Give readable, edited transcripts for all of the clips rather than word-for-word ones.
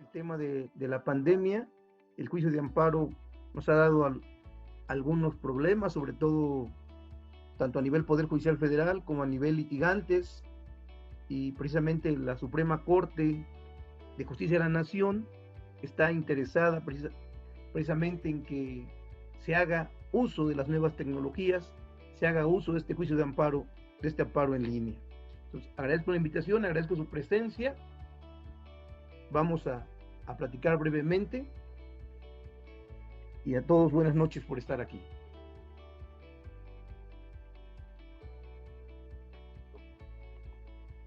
el tema de la pandemia, el juicio de amparo nos ha dado algunos problemas, sobre todo tanto a nivel Poder Judicial Federal como a nivel litigantes, y precisamente la Suprema Corte de Justicia de la Nación está interesada precisamente en que se haga uso de las nuevas tecnologías, se haga uso de este juicio de amparo en línea. Entonces, agradezco la invitación, agradezco su presencia. Vamos a platicar brevemente y a todos buenas noches por estar aquí.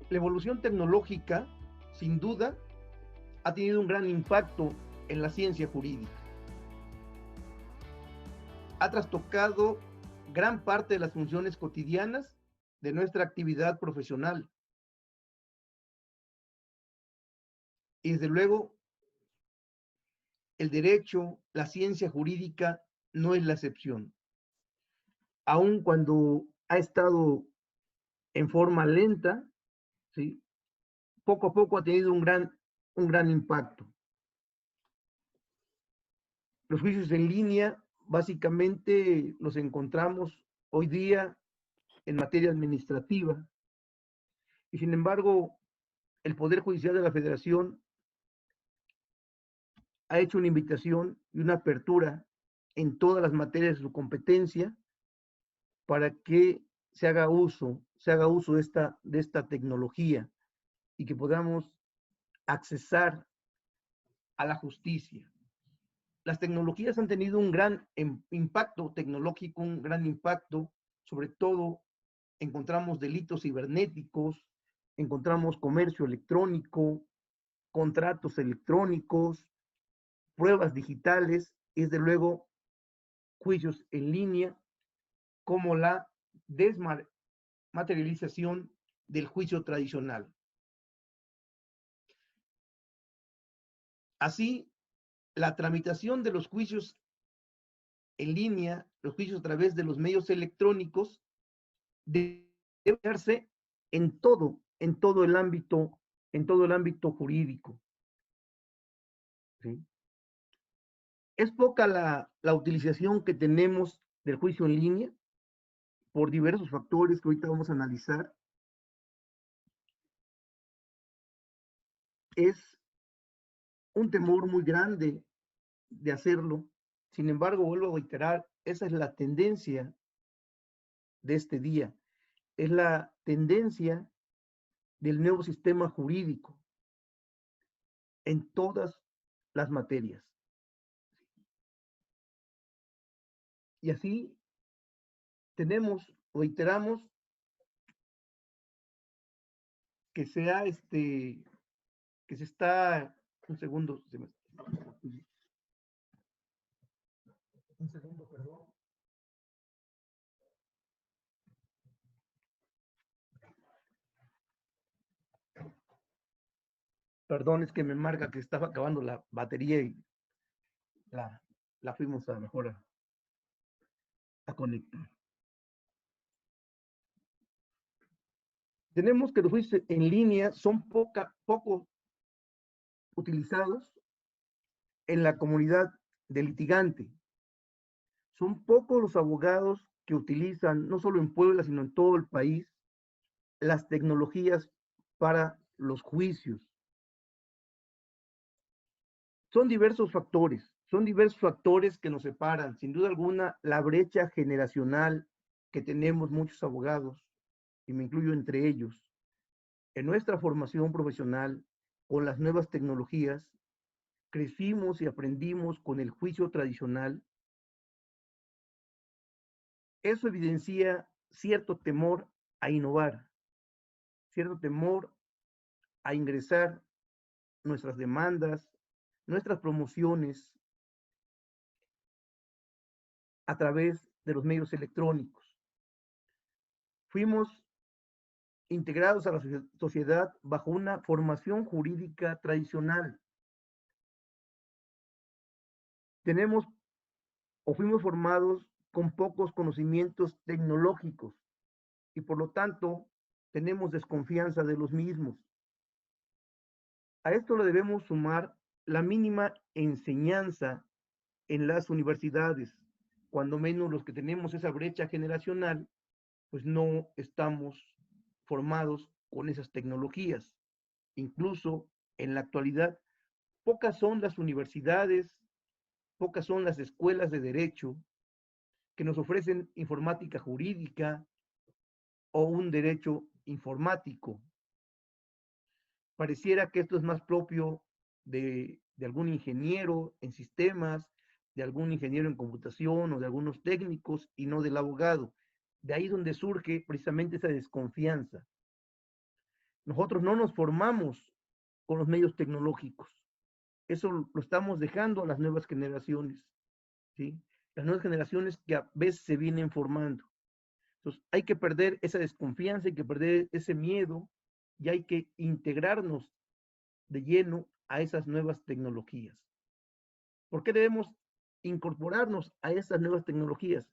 La evolución tecnológica, sin duda, ha tenido un gran impacto en la ciencia jurídica. Ha trastocado gran parte de las funciones cotidianas de nuestra actividad profesional. Y desde luego, el derecho, la ciencia jurídica no es la excepción. Aun cuando ha estado en forma lenta, ¿sí?, poco a poco ha tenido un gran impacto. Los juicios en línea básicamente los encontramos hoy día en materia administrativa, y sin embargo el Poder Judicial de la Federación ha hecho una invitación y una apertura en todas las materias de su competencia para que se haga uso de esta tecnología y que podamos accesar a la justicia. Las tecnologías han tenido un gran impacto tecnológico, un gran impacto, sobre todo encontramos delitos cibernéticos, encontramos comercio electrónico, contratos electrónicos, pruebas digitales, y desde luego juicios en línea, como la desmaterialización del juicio tradicional. Así, la tramitación de los juicios en línea, los juicios a través de los medios electrónicos, debe darse en todo el ámbito jurídico, ¿sí? Es poca la utilización que tenemos del juicio en línea por diversos factores que ahorita vamos a analizar. Es un temor muy grande de hacerlo. Sin embargo, vuelvo a reiterar, esa es la tendencia de este día. Es la tendencia del nuevo sistema jurídico en todas las materias. Y así reiteramos que que se está, un segundo, perdón. Perdón, es que me marca que estaba acabando la batería y la fuimos a mejor a conectar. Tenemos que los juicios en línea son poco utilizados en la comunidad de litigante. Son pocos los abogados que utilizan, no solo en Puebla, sino en todo el país, las tecnologías para los juicios. Son diversos factores que nos separan. Sin duda alguna, la brecha generacional que tenemos muchos abogados, y me incluyo entre ellos, en nuestra formación profesional con las nuevas tecnologías, crecimos y aprendimos con el juicio tradicional. Eso evidencia cierto temor a innovar, cierto temor a ingresar nuestras demandas, nuestras promociones a través de los medios electrónicos. Fuimos integrados a la sociedad bajo una formación jurídica tradicional. Tenemos o fuimos formados con pocos conocimientos tecnológicos y por lo tanto tenemos desconfianza de los mismos. A esto le debemos sumar la mínima enseñanza en las universidades, cuando menos los que tenemos esa brecha generacional, pues no estamos formados con esas tecnologías. Incluso en la actualidad, pocas son las universidades, pocas son las escuelas de derecho que nos ofrecen informática jurídica o un derecho informático. Pareciera que esto es más propio de algún ingeniero en sistemas, de algún ingeniero en computación o de algunos técnicos y no del abogado. De ahí donde surge precisamente esa desconfianza. Nosotros no nos formamos con los medios tecnológicos. Eso lo estamos dejando a las nuevas generaciones, ¿sí? Las nuevas generaciones que a veces se vienen formando. Entonces, hay que perder esa desconfianza, hay que perder ese miedo y hay que integrarnos de lleno a esas nuevas tecnologías. ¿Por qué debemos incorporarnos a esas nuevas tecnologías?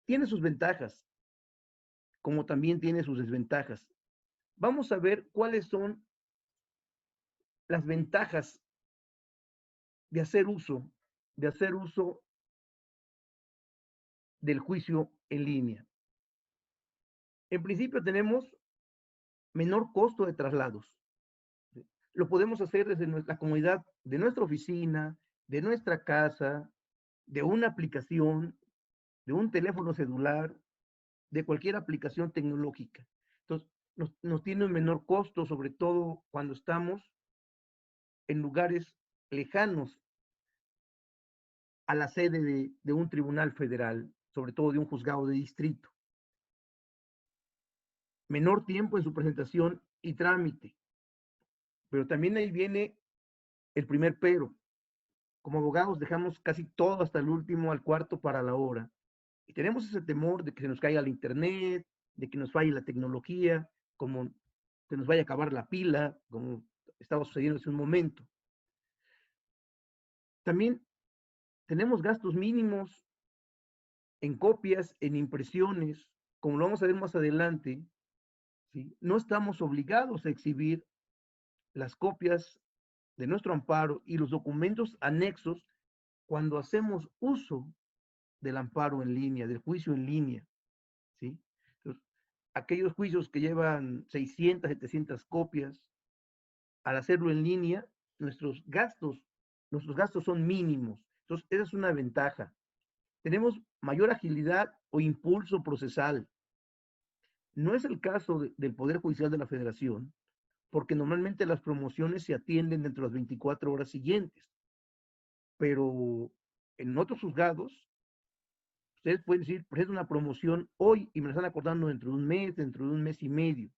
Tiene sus ventajas, como también tiene sus desventajas. Vamos a ver cuáles son las ventajas de hacer uso, de hacer uso del juicio en línea. En principio tenemos menor costo de traslados. Lo podemos hacer desde la comodidad de nuestra oficina, de nuestra casa, de una aplicación, de un teléfono celular, de cualquier aplicación tecnológica. Entonces, nos tiene un menor costo, sobre todo cuando estamos en lugares lejanos a la sede de un tribunal federal, sobre todo de un juzgado de distrito. Menor tiempo en su presentación y trámite. Pero también ahí viene el primer pero. Como abogados dejamos casi todo hasta el último, al cuarto para la hora. Y tenemos ese temor de que se nos caiga el internet, de que nos falle la tecnología, como que nos vaya a acabar la pila, como estaba sucediendo hace un momento. También tenemos gastos mínimos en copias, en impresiones, como lo vamos a ver más adelante, ¿sí? No estamos obligados a exhibir las copias de nuestro amparo y los documentos anexos cuando hacemos uso del amparo en línea, del juicio en línea, ¿sí? Entonces, aquellos juicios que llevan 600, 700 copias, al hacerlo en línea, nuestros gastos son mínimos. Entonces, esa es una ventaja. Tenemos mayor agilidad o impulso procesal. No es el caso del Poder Judicial de la Federación, porque normalmente las promociones se atienden dentro de las 24 horas siguientes. Pero en otros juzgados, ustedes pueden decir, presento una promoción hoy y me la están acordando dentro de un mes y medio.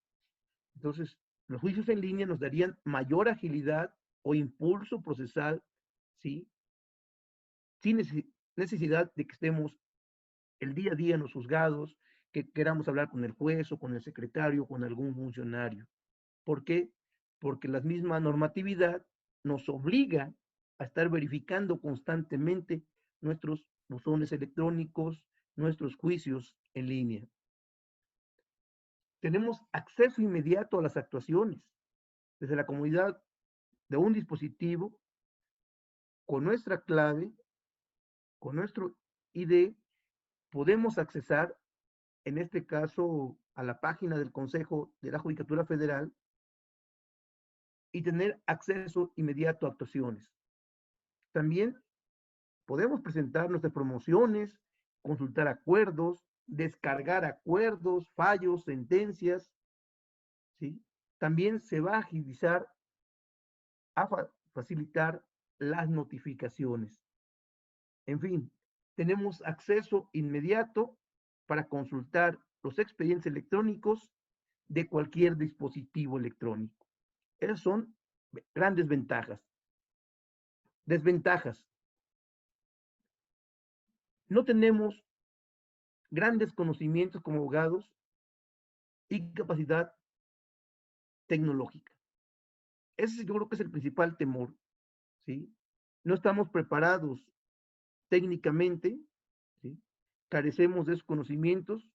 Entonces, los juicios en línea nos darían mayor agilidad o impulso procesal, ¿sí? Sin necesidad de que estemos el día a día en los juzgados, que queramos hablar con el juez o con el secretario, con algún funcionario. ¿Por qué? Porque la misma normatividad nos obliga a estar verificando constantemente nuestros buzones electrónicos, nuestros juicios en línea. Tenemos acceso inmediato a las actuaciones desde la comodidad de un dispositivo con nuestra clave, con nuestro ID, podemos accesar, en este caso, a la página del Consejo de la Judicatura Federal y tener acceso inmediato a actuaciones. También podemos presentar nuestras promociones, consultar acuerdos, descargar acuerdos, fallos, sentencias, ¿sí? También se va a agilizar, a facilitar las notificaciones. En fin, tenemos acceso inmediato para consultar los expedientes electrónicos de cualquier dispositivo electrónico. Esas son grandes ventajas. Desventajas. No tenemos grandes conocimientos como abogados y capacidad tecnológica. Ese yo creo que es el principal temor, ¿sí? No estamos preparados técnicamente, ¿sí? Carecemos de esos conocimientos,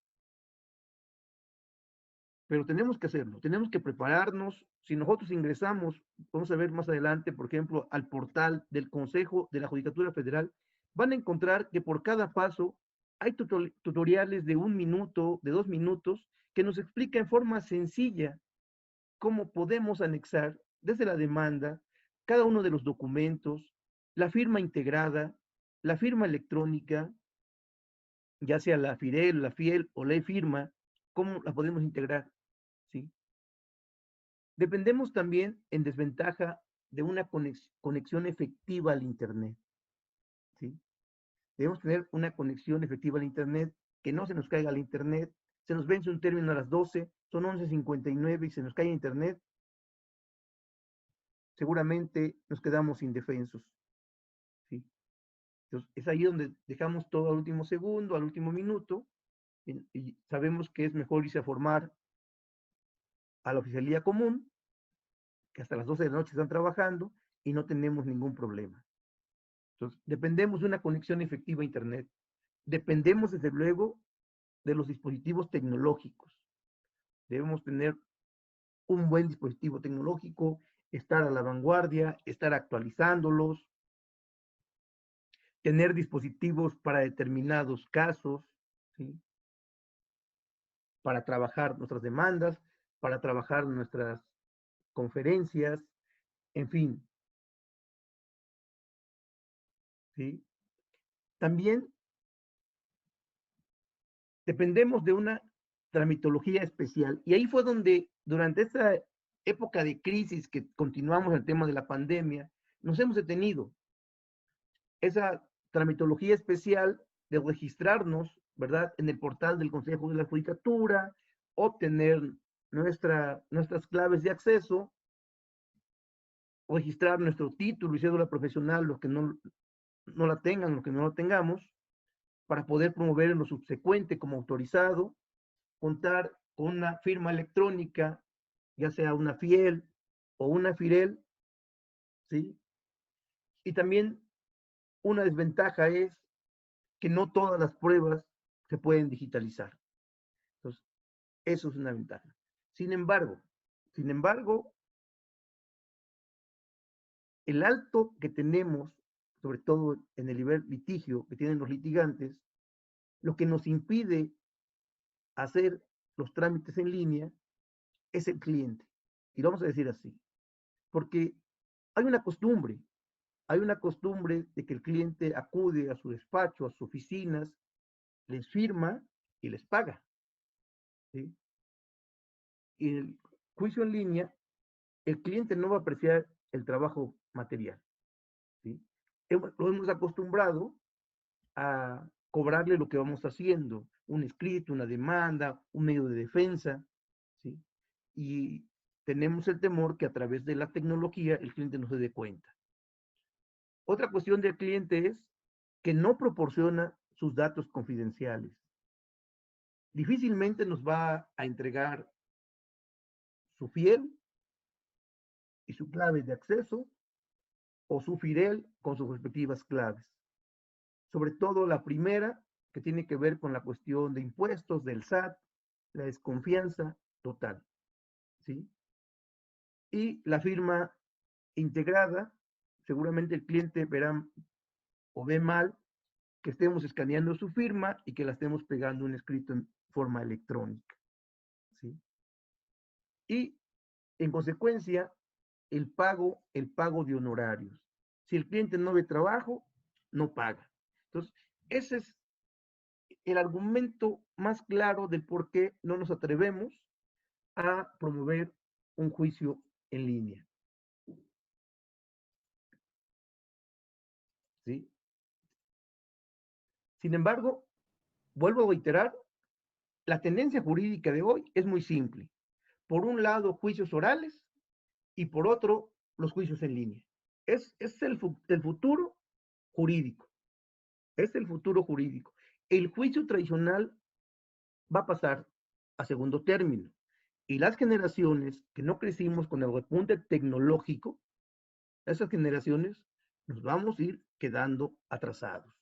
pero tenemos que hacerlo, tenemos que prepararnos. Si nosotros ingresamos, vamos a ver más adelante, por ejemplo, al portal del Consejo de la Judicatura Federal, van a encontrar que por cada paso hay tutoriales de 1 minuto, de 2 minutos, que nos explica en forma sencilla cómo podemos anexar desde la demanda cada uno de los documentos, la firma integrada, la firma electrónica, ya sea la FIDEL, la FIEL o la e-firma, cómo la podemos integrar, ¿sí? Dependemos también en desventaja de una conexión efectiva al Internet, ¿sí? Debemos tener una conexión efectiva al Internet, que no se nos caiga el Internet, se nos vence un término a las 12, son 11:59 y se nos cae Internet, seguramente nos quedamos indefensos, ¿sí? Entonces, es ahí donde dejamos todo al último segundo, al último minuto, y sabemos que es mejor irse a formar a la oficialía común, que hasta las 12 de la noche están trabajando y no tenemos ningún problema. Entonces, dependemos de una conexión efectiva a Internet. Dependemos, desde luego, de los dispositivos tecnológicos. Debemos tener un buen dispositivo tecnológico, estar a la vanguardia, estar actualizándolos, tener dispositivos para determinados casos, ¿sí? Para trabajar nuestras demandas, para trabajar nuestras conferencias, en fin, ¿sí? También dependemos de una tramitología especial. Y ahí fue donde, durante esta época de crisis que continuamos el tema de la pandemia, nos hemos detenido. Esa tramitología especial de registrarnos, ¿verdad?, en el portal del Consejo de la Judicatura, obtener nuestras claves de acceso, registrar nuestro título y cédula profesional, los que no la tengan, los que no la tengamos, para poder promover en lo subsecuente como autorizado, contar con una firma electrónica, ya sea una FIEL o una FIREL, ¿sí? Y también una desventaja es que no todas las pruebas se pueden digitalizar. Entonces, eso es una ventaja. Sin embargo, el alto que tenemos, sobre todo en el nivel litigio que tienen los litigantes, lo que nos impide hacer los trámites en línea es el cliente. Y lo vamos a decir así, porque hay una costumbre, hay una costumbre de que el cliente acude a su despacho, a sus oficinas, les firma y les paga, ¿sí? Y en el juicio en línea, el cliente no va a apreciar el trabajo material, ¿sí? Lo hemos acostumbrado a cobrarle lo que vamos haciendo, un escrito, una demanda, un medio de defensa, ¿sí? Y tenemos el temor que a través de la tecnología el cliente no se dé cuenta. Otra cuestión del cliente es que no proporciona sus datos confidenciales. Difícilmente nos va a entregar su fiel y su clave de acceso o su fidel con sus respectivas claves. Sobre todo la primera, que tiene que ver con la cuestión de impuestos, del SAT, la desconfianza total, ¿sí? Y la firma integrada, seguramente el cliente verá o ve mal que estemos escaneando su firma y que la estemos pegando un escrito en forma electrónica, ¿sí? Y en consecuencia, el pago de honorarios. Si el cliente no ve trabajo, no paga. Entonces, ese es el argumento más claro del por qué no nos atrevemos a promover un juicio en línea, ¿sí? Sin embargo, vuelvo a reiterar, la tendencia jurídica de hoy es muy simple. Por un lado, juicios orales y por otro, los juicios en línea. Es el futuro jurídico. Es el futuro jurídico. El juicio tradicional va a pasar a segundo término. Y las generaciones que no crecimos con el repunte tecnológico, esas generaciones nos vamos a ir quedando atrasados,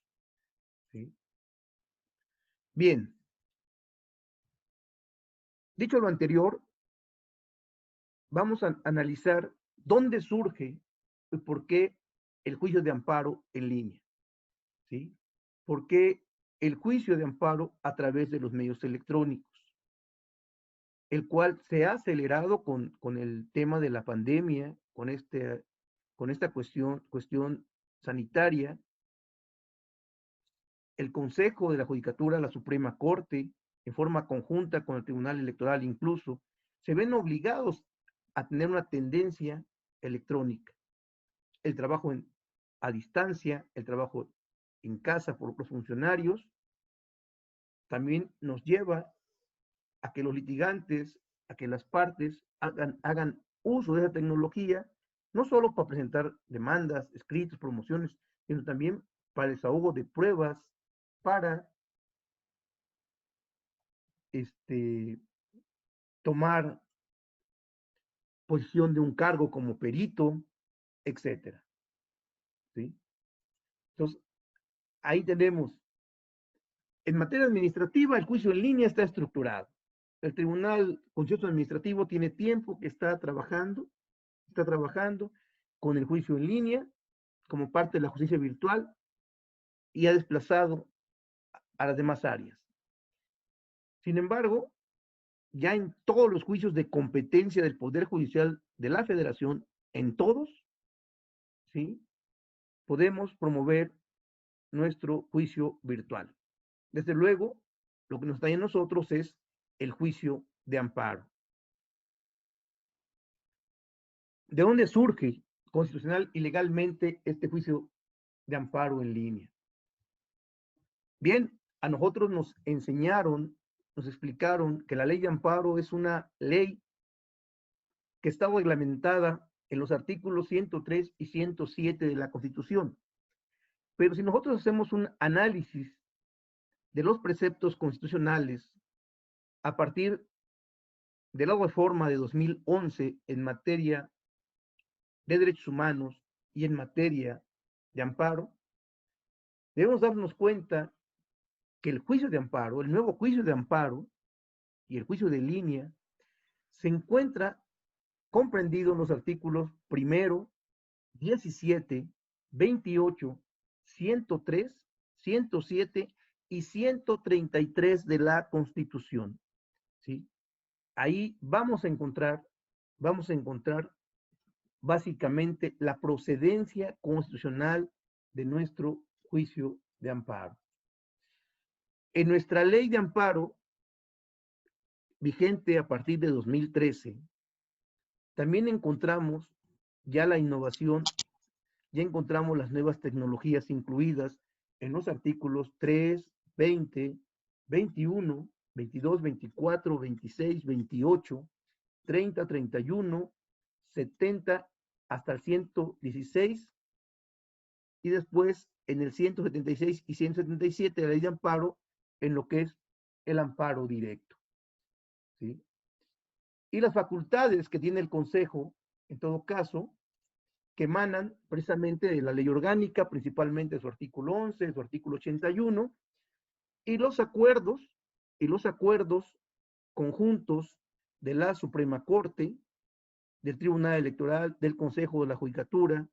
¿sí? Bien, Dicho lo anterior, vamos a analizar dónde surge y por qué el juicio de amparo en línea, ¿sí? ¿Por qué el juicio de amparo a través de los medios electrónicos? El cual se ha acelerado con el tema de la pandemia, con esta cuestión sanitaria. El Consejo de la Judicatura, la Suprema Corte, en forma conjunta con el Tribunal Electoral incluso, se ven obligados a tener una tendencia electrónica. El trabajo a distancia, el trabajo en casa por los funcionarios, también nos lleva a que los litigantes, a que las partes hagan uso de esa tecnología, no solo para presentar demandas, escritos, promociones, sino también para el desahogo de pruebas, para tomar posición de un cargo como perito, etcétera. ¿Sí? Entonces, ahí tenemos, en materia administrativa, el juicio en línea está estructurado. El Tribunal Contencioso Administrativo tiene tiempo que está trabajando con el juicio en línea como parte de la justicia virtual y ha desplazado a las demás áreas. Sin embargo, ya en todos los juicios de competencia del Poder Judicial de la Federación, en todos, ¿sí?, podemos promover nuestro juicio virtual. Desde luego, lo que nos trae a nosotros es el juicio de amparo. ¿De dónde surge constitucional y legalmente este juicio de amparo en línea? Bien, a nosotros nos enseñaron, nos explicaron que la ley de amparo es una ley que está reglamentada en los artículos 103 y 107 de la Constitución. Pero si nosotros hacemos un análisis de los preceptos constitucionales a partir de la reforma de 2011 en materia de derechos humanos y en materia de amparo, debemos darnos cuenta que el juicio de amparo, el nuevo juicio de amparo y el juicio de línea se encuentra comprendido en los artículos 1, 17, 28, 103, 107 y 133 de la Constitución, ¿sí? Ahí vamos a encontrar básicamente la procedencia constitucional de nuestro juicio de amparo. En nuestra ley de amparo, vigente a partir de 2013, también encontramos ya la innovación, ya encontramos las nuevas tecnologías incluidas en los artículos 3, 20, 21, 22, 24, 26, 28, 30, 31, 70 hasta el 116 y después en el 176 y 177 de la ley de amparo en lo que es el amparo directo, ¿sí? Y las facultades que tiene el Consejo, en todo caso, que emanan precisamente de la ley orgánica, principalmente de su artículo 11, de su artículo 81, y los acuerdos conjuntos de la Suprema Corte, del Tribunal Electoral, del Consejo de la Judicatura,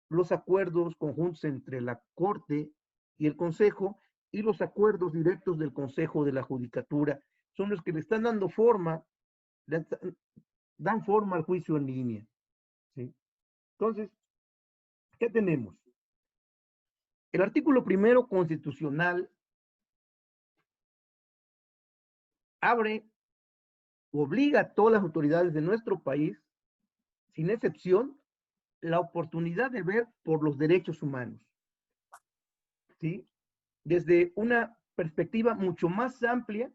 los acuerdos conjuntos entre la Corte y el Consejo, y los acuerdos directos del Consejo de la Judicatura, son los que le están dando forma, dan forma al juicio en línea, ¿sí? Entonces, ¿qué tenemos? El artículo 1 constitucional abre o obliga a todas las autoridades de nuestro país, sin excepción, la oportunidad de ver por los derechos humanos, ¿sí?, desde una perspectiva mucho más amplia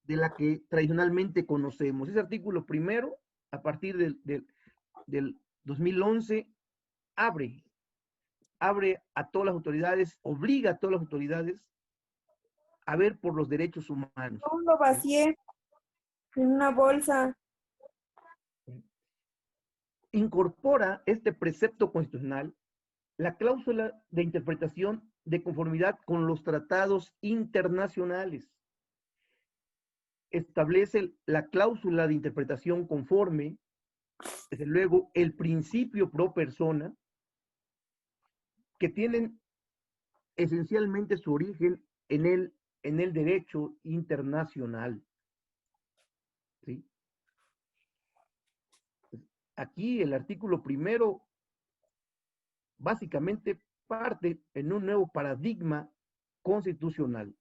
de la que tradicionalmente conocemos. Ese artículo 1, a partir del 2011, abre a todas las autoridades, obliga a todas las autoridades a ver por los derechos humanos. No, lo vacié en una bolsa. Incorpora este precepto constitucional la cláusula de interpretación de conformidad con los tratados internacionales. establece la cláusula de interpretación conforme, desde luego, el principio pro persona, que tienen esencialmente su origen en el derecho internacional. ¿Sí? Aquí el artículo primero básicamente parte en un nuevo paradigma constitucional.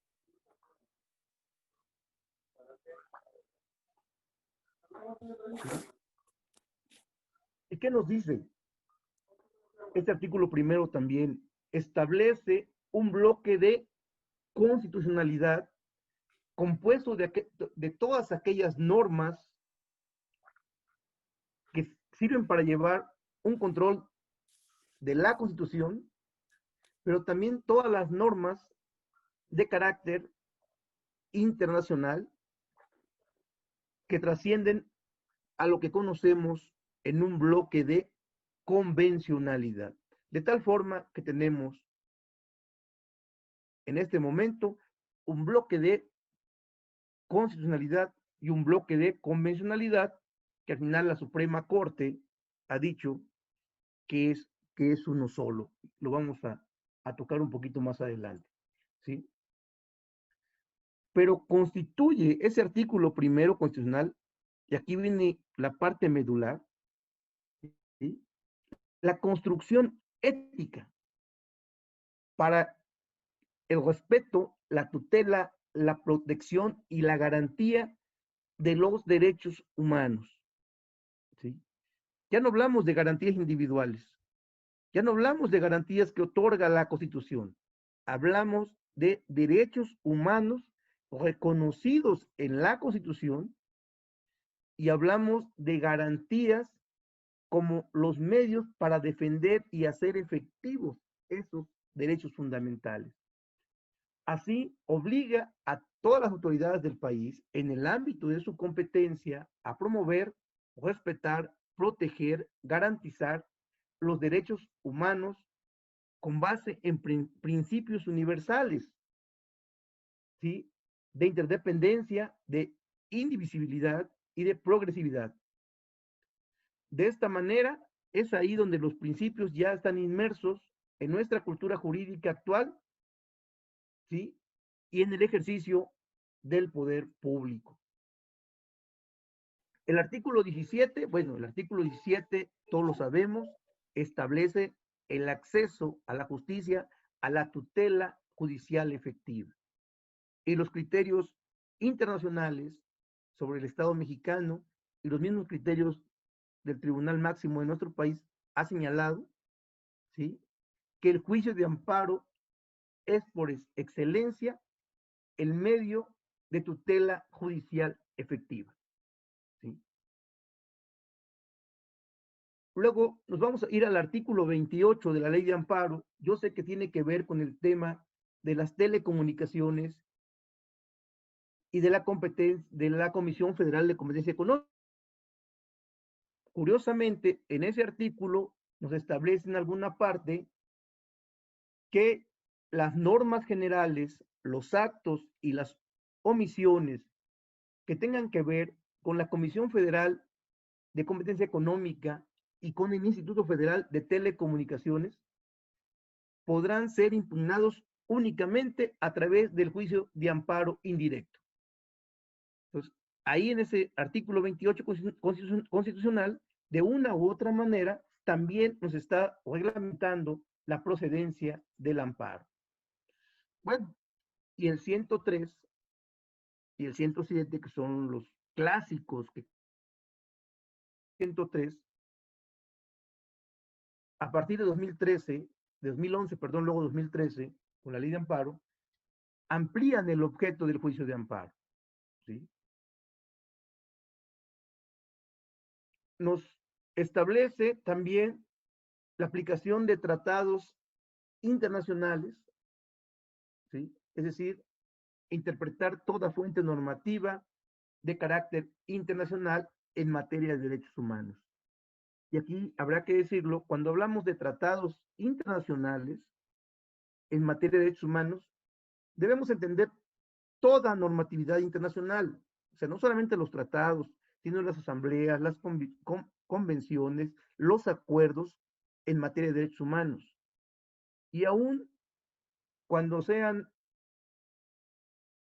¿Sí? ¿Y qué nos dice? Este artículo primero también establece un bloque de constitucionalidad compuesto de todas aquellas normas que sirven para llevar un control de la Constitución, pero también todas las normas de carácter internacional que trascienden a lo que conocemos en un bloque de convencionalidad. De tal forma que tenemos en este momento un bloque de constitucionalidad y un bloque de convencionalidad que al final la Suprema Corte ha dicho que es uno solo. Lo vamos a tocar un poquito más adelante, ¿sí? Pero constituye ese artículo primero constitucional, y aquí viene la parte medular, ¿sí? La construcción ética para el respeto, la tutela, la protección y la garantía de los derechos humanos, ¿sí? Ya no hablamos de garantías individuales, ya no hablamos de garantías que otorga la Constitución, hablamos de derechos humanos reconocidos en la Constitución y hablamos de garantías como los medios para defender y hacer efectivos esos derechos fundamentales. Así, obliga a todas las autoridades del país, en el ámbito de su competencia, a promover, respetar, proteger, garantizar los derechos humanos con base en principios universales, ¿sí? De interdependencia, de indivisibilidad y de progresividad. De esta manera, es ahí donde los principios ya están inmersos en nuestra cultura jurídica actual, ¿sí? Y en el ejercicio del poder público. El artículo 17, bueno, el artículo 17, todos lo sabemos, establece el acceso a la justicia, a la tutela judicial efectiva. Y los criterios internacionales sobre el Estado mexicano y los mismos criterios del Tribunal Máximo de nuestro país ha señalado, ¿sí?, que el juicio de amparo es por excelencia el medio de tutela judicial efectiva, ¿sí? Luego nos vamos a ir al artículo 28 de la Ley de Amparo. Yo sé que tiene que ver con el tema de las telecomunicaciones y de la competencia de la Comisión Federal de Competencia Económica. Curiosamente, en ese artículo nos establece en alguna parte que las normas generales, los actos y las omisiones que tengan que ver con la Comisión Federal de Competencia Económica y con el Instituto Federal de Telecomunicaciones podrán ser impugnados únicamente a través del juicio de amparo indirecto. Entonces, ahí en ese artículo 28 constitucional, de una u otra manera, también nos está reglamentando la procedencia del amparo. Bueno, y el 103 y el 107, que son los clásicos, que 103, a partir de 2013, de 2011, perdón, luego 2013, con la ley de amparo, amplían el objeto del juicio de amparo, ¿sí? Nos establece también la aplicación de tratados internacionales, ¿sí? Es decir, interpretar toda fuente normativa de carácter internacional en materia de derechos humanos. Y aquí habrá que decirlo, cuando hablamos de tratados internacionales en materia de derechos humanos, debemos entender toda normatividad internacional, O sea, no solamente los tratados, sino las asambleas, las convenciones, los acuerdos en materia de derechos humanos. Y aún cuando sean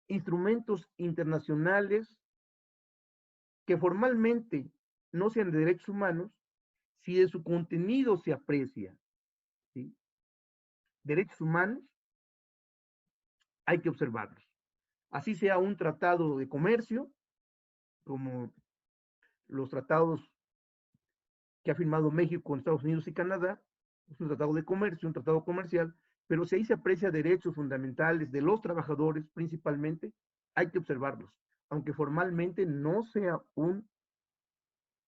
instrumentos internacionales que formalmente no sean de derechos humanos, si de su contenido se aprecia, ¿sí?, derechos humanos, hay que observarlos. Así sea un tratado de comercio, como los tratados que ha firmado México con Estados Unidos y Canadá, es un tratado de comercio, un tratado comercial, pero si ahí se aprecia derechos fundamentales de los trabajadores principalmente, hay que observarlos, aunque formalmente no sea un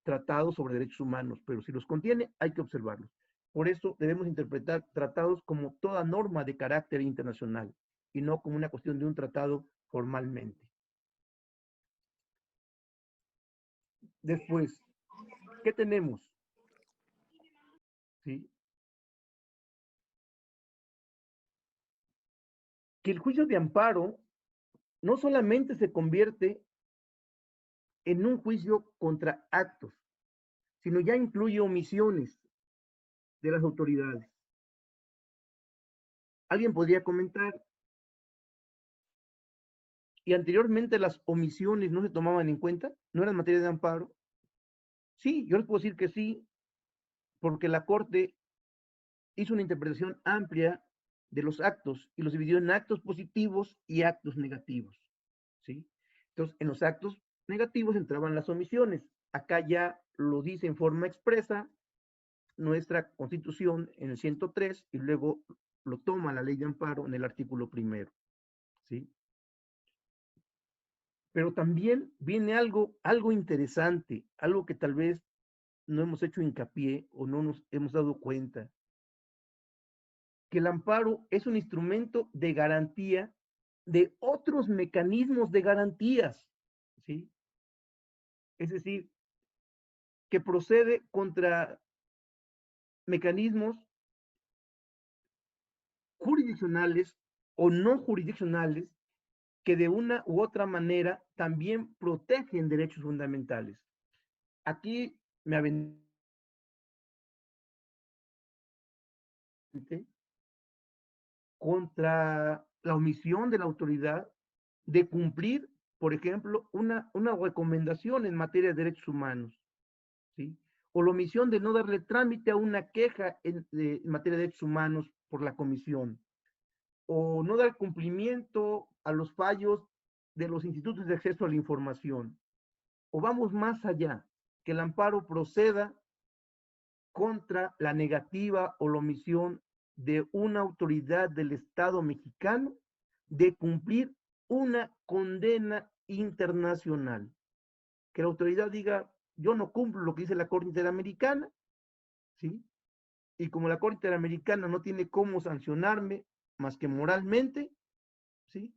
tratado sobre derechos humanos, pero si los contiene, hay que observarlos. Por eso debemos interpretar tratados como toda norma de carácter internacional y no como una cuestión de un tratado formalmente. Después, ¿qué tenemos? ¿Sí? Que el juicio de amparo no solamente se convierte en un juicio contra actos, sino ya incluye omisiones de las autoridades. Alguien podría comentar, y anteriormente las omisiones no se tomaban en cuenta, no eran materia de amparo. Sí, yo les puedo decir que sí, porque la Corte hizo una interpretación amplia de los actos y los dividió en actos positivos y actos negativos, ¿sí? Entonces, en los actos negativos entraban las omisiones. Acá ya lo dice en forma expresa nuestra Constitución en el 103 y luego lo toma la ley de amparo en el artículo primero, ¿sí? Pero también viene algo interesante, algo que tal vez no hemos hecho hincapié o no nos hemos dado cuenta, que el amparo es un instrumento de garantía de otros mecanismos de garantías, ¿sí? Es decir, que procede contra mecanismos jurisdiccionales o no jurisdiccionales que de una u otra manera también protegen derechos fundamentales. Aquí me aventé contra la omisión de la autoridad de cumplir, por ejemplo, una recomendación en materia de derechos humanos, ¿sí? O la omisión de no darle trámite a una queja en materia de derechos humanos por la comisión, o no dar cumplimiento a los fallos de los institutos de acceso a la información, o vamos más allá, que el amparo proceda contra la negativa o la omisión de una autoridad del Estado mexicano de cumplir una condena internacional. Que la autoridad diga, yo no cumplo lo que dice la Corte Interamericana, ¿sí? Y como la Corte Interamericana no tiene cómo sancionarme más que moralmente, ¿sí?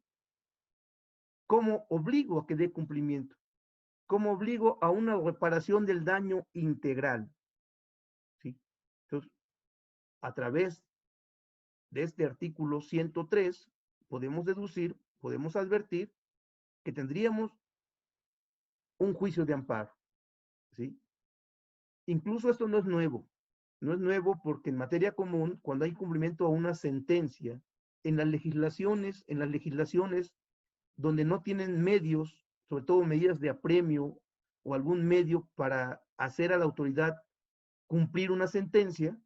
¿Cómo obligo a que dé cumplimiento? ¿Cómo obligo a una reparación del daño integral? ¿Sí? Entonces, a través de este artículo 103, podemos deducir, podemos advertir que tendríamos un juicio de amparo, ¿sí? Incluso esto no es nuevo. No es nuevo porque en materia común, cuando hay cumplimiento a una sentencia, en las legislaciones donde no tienen medios, sobre todo medidas de apremio o algún medio para hacer a la autoridad cumplir una sentencia,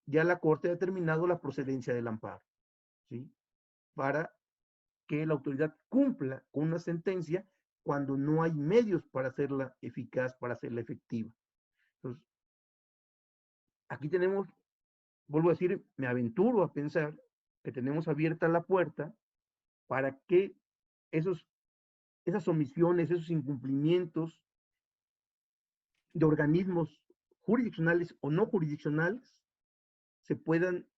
ya la Corte ha determinado la procedencia del amparo, ¿sí? Para que la autoridad cumpla con una sentencia cuando no hay medios para hacerla eficaz, para hacerla efectiva. Entonces, aquí tenemos, vuelvo a decir, me aventuro a pensar que tenemos abierta la puerta para que esas omisiones, esos incumplimientos de organismos jurisdiccionales o no jurisdiccionales se puedan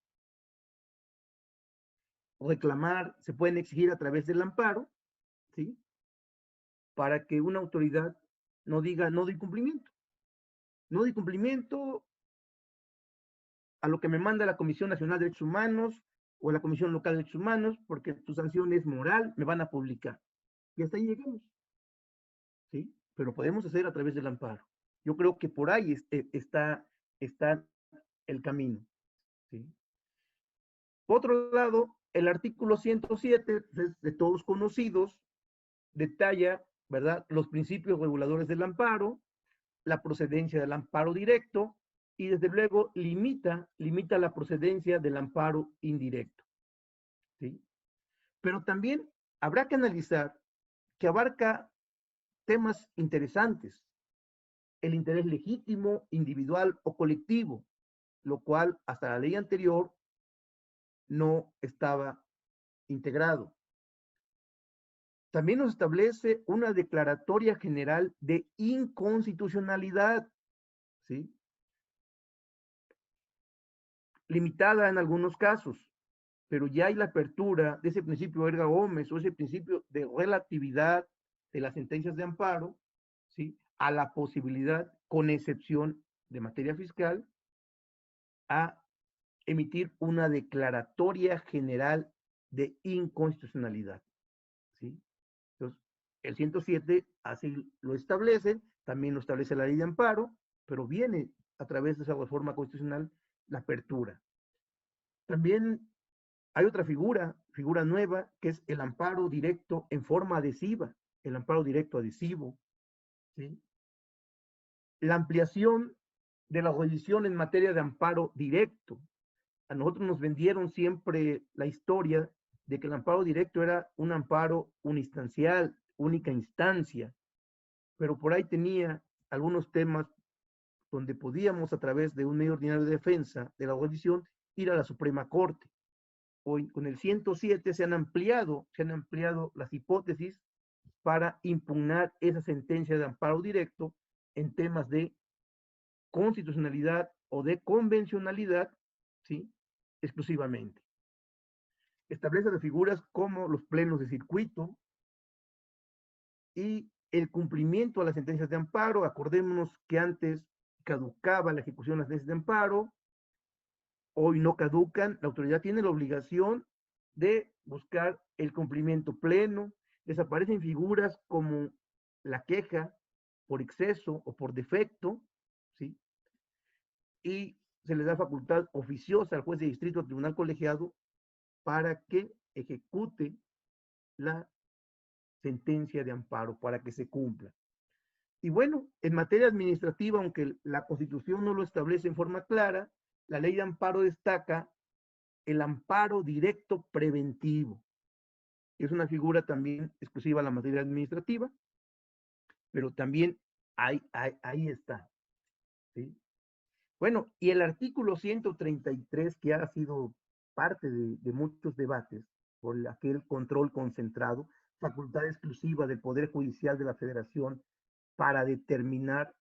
reclamar, se pueden exigir a través del amparo, ¿sí? Para que una autoridad no diga no doy cumplimiento. No doy cumplimiento a lo que me manda la Comisión Nacional de Derechos Humanos o la Comisión Local de Derechos Humanos, porque tu sanción es moral, me van a publicar. Y hasta ahí llegamos. ¿sí? Pero podemos hacer a través del amparo. Yo creo que por ahí está el camino, ¿sí? Por otro lado, el artículo 107, de todos conocidos, detalla, ¿verdad?, los principios reguladores del amparo, la procedencia del amparo directo y desde luego limita la procedencia del amparo indirecto, ¿sí? Pero también habrá que analizar que abarca temas interesantes, el interés legítimo, individual o colectivo, lo cual hasta la ley anterior no estaba integrado. También nos establece una declaratoria general de inconstitucionalidad, ¿sí?, limitada en algunos casos, pero ya hay la apertura de ese principio erga omnes o ese principio de relatividad de las sentencias de amparo, ¿sí?, a la posibilidad, con excepción de materia fiscal, a emitir una declaratoria general de inconstitucionalidad, ¿sí? Entonces, el 107 así lo establece, también lo establece la ley de amparo, pero viene a través de esa reforma constitucional la apertura. También hay otra figura nueva, que es el amparo directo en forma adhesiva, el amparo directo adhesivo, ¿sí? La ampliación de la jurisdicción en materia de amparo directo. A nosotros nos vendieron siempre la historia de que el amparo directo era un amparo uninstancial, única instancia, pero por ahí tenía algunos temas donde podíamos, a través de un medio ordinario de defensa de la jurisdicción, ir a la Suprema Corte. Hoy con el 107 se han ampliado las hipótesis para impugnar esa sentencia de amparo directo en temas de constitucionalidad o de convencionalidad, ¿sí?, exclusivamente. Establece las figuras como los plenos de circuito y el cumplimiento a las sentencias de amparo. Acordémonos que antes caducaba la ejecución de las sentencias de amparo, hoy no caducan, la autoridad tiene la obligación de buscar el cumplimiento pleno. Desaparecen figuras como la queja por exceso o por defecto, ¿sí? Y se le da facultad oficiosa al juez de distrito o tribunal colegiado para que ejecute la sentencia de amparo, para que se cumpla. Y bueno, en materia administrativa, aunque la Constitución no lo establece en forma clara, la ley de amparo destaca el amparo directo preventivo. Es una figura también exclusiva a la materia administrativa, pero también ahí está, ¿sí? Bueno, y el artículo 133, que ha sido parte de muchos debates por aquel control concentrado, facultad exclusiva del Poder Judicial de la Federación para determinar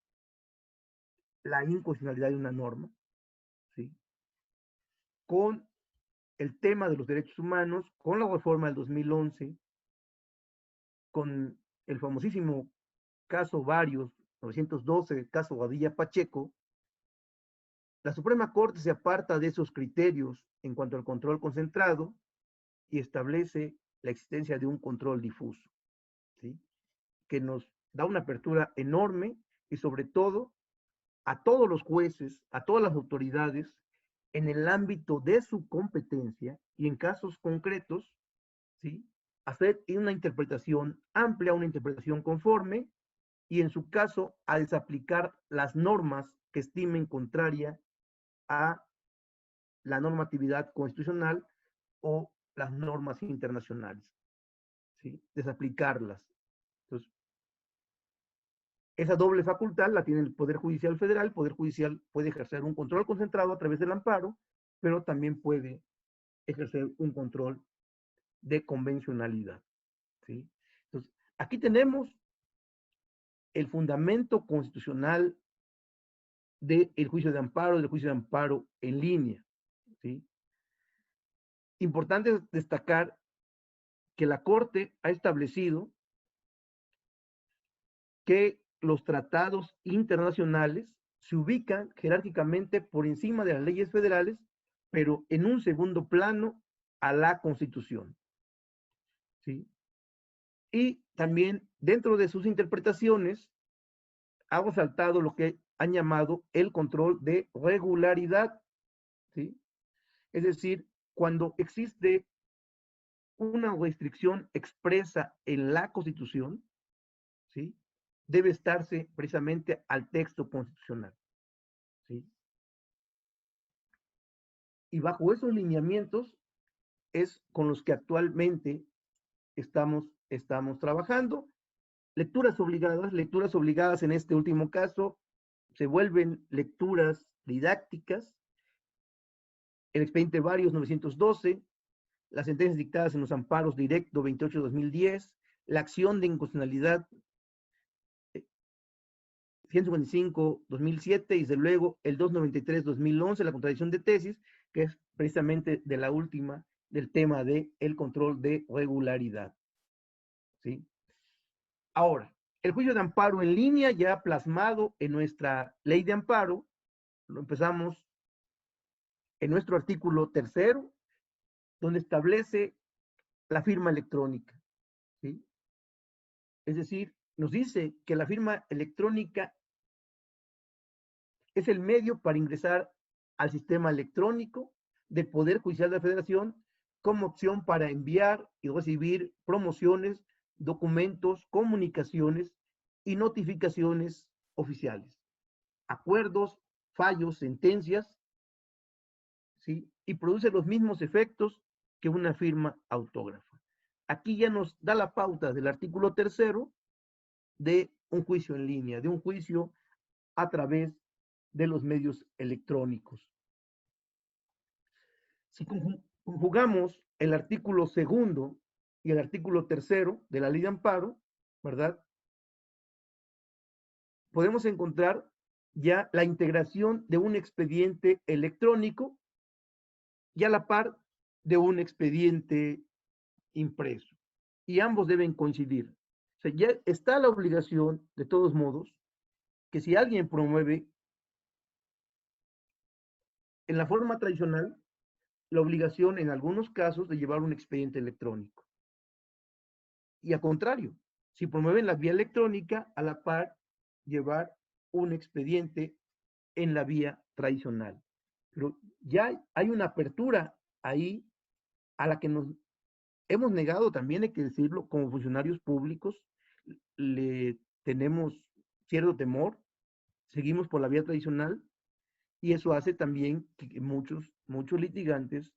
la inconstitucionalidad de una norma, ¿sí?, con el tema de los derechos humanos, con la reforma del 2011, con el famosísimo caso Varios, 912, caso Guadilla Pacheco. La Suprema Corte se aparta de esos criterios en cuanto al control concentrado y establece la existencia de un control difuso, ¿sí?, que nos da una apertura enorme y sobre todo a todos los jueces, a todas las autoridades, en el ámbito de su competencia y en casos concretos, ¿sí?, hacer una interpretación amplia, una interpretación conforme y en su caso a desaplicar las normas que estimen contraria a la normatividad constitucional o las normas internacionales, ¿sí?, desaplicarlas. Entonces, esa doble facultad la tiene el Poder Judicial Federal. El Poder Judicial puede ejercer un control concentrado a través del amparo, pero también puede ejercer un control de convencionalidad, ¿sí? Entonces, aquí tenemos el fundamento constitucional del juicio de amparo, del juicio de amparo en línea, ¿sí? Importante destacar que la Corte ha establecido que los tratados internacionales se ubican jerárquicamente por encima de las leyes federales, pero en un segundo plano a la Constitución, ¿sí? Y también dentro de sus interpretaciones, ha resaltado lo que han llamado el control de regularidad, ¿sí? Es decir, cuando existe una restricción expresa en la Constitución, ¿sí? Debe estarse precisamente al texto constitucional, ¿sí? Y bajo esos lineamientos es con los que actualmente estamos trabajando. Lecturas obligadas en este último caso se vuelven lecturas didácticas, el expediente Varios 912, las sentencias dictadas en los amparos directo 28-2010, la acción de inconstitucionalidad 155-2007 y desde luego el 293-2011, la contradicción de tesis, que es precisamente de la última, del tema de el control de regularidad, ¿sí? Ahora, el juicio de amparo en línea ya plasmado en nuestra ley de amparo, lo empezamos en nuestro artículo 3º, donde establece la firma electrónica, ¿sí? Es decir, nos dice que la firma electrónica es el medio para ingresar al sistema electrónico del Poder Judicial de la Federación como opción para enviar y recibir promociones, documentos, comunicaciones y notificaciones oficiales, acuerdos, fallos, sentencias, ¿sí? Y produce los mismos efectos que una firma autógrafa. Aquí ya nos da la pauta del artículo 3º de un juicio en línea, de un juicio a través de los medios electrónicos. Si conjugamos el artículo 2º y el artículo 3º de la ley de amparo, ¿verdad? Podemos encontrar ya la integración de un expediente electrónico y a la par de un expediente impreso. Y ambos deben coincidir. O sea, ya está la obligación, de todos modos, que si alguien promueve en la forma tradicional, la obligación en algunos casos de llevar un expediente electrónico. Y al contrario, si promueven la vía electrónica, a la par llevar un expediente en la vía tradicional. Pero ya hay una apertura ahí a la que nos hemos negado también, hay que decirlo, como funcionarios públicos, le tenemos cierto temor, seguimos por la vía tradicional y eso hace también que muchos litigantes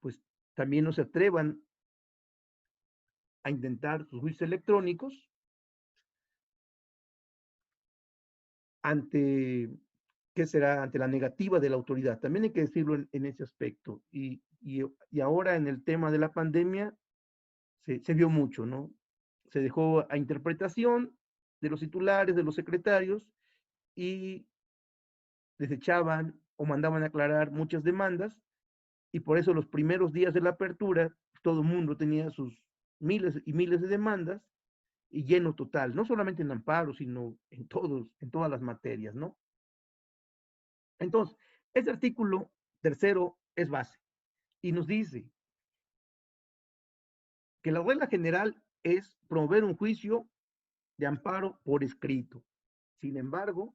pues también no se atrevan a intentar sus juicios electrónicos ante, ¿qué será? Ante la negativa de la autoridad. También hay que decirlo en ese aspecto. Y ahora en el tema de la pandemia se vio mucho, ¿no? Se dejó a interpretación de los titulares, de los secretarios, y desechaban o mandaban a aclarar muchas demandas, y por eso los primeros días de la apertura, todo el mundo tenía sus miles y miles de demandas, y lleno total, no solamente en amparo, sino en todas las materias, ¿no? Entonces, este artículo 3º es base y nos dice que la regla general es promover un juicio de amparo por escrito. Sin embargo,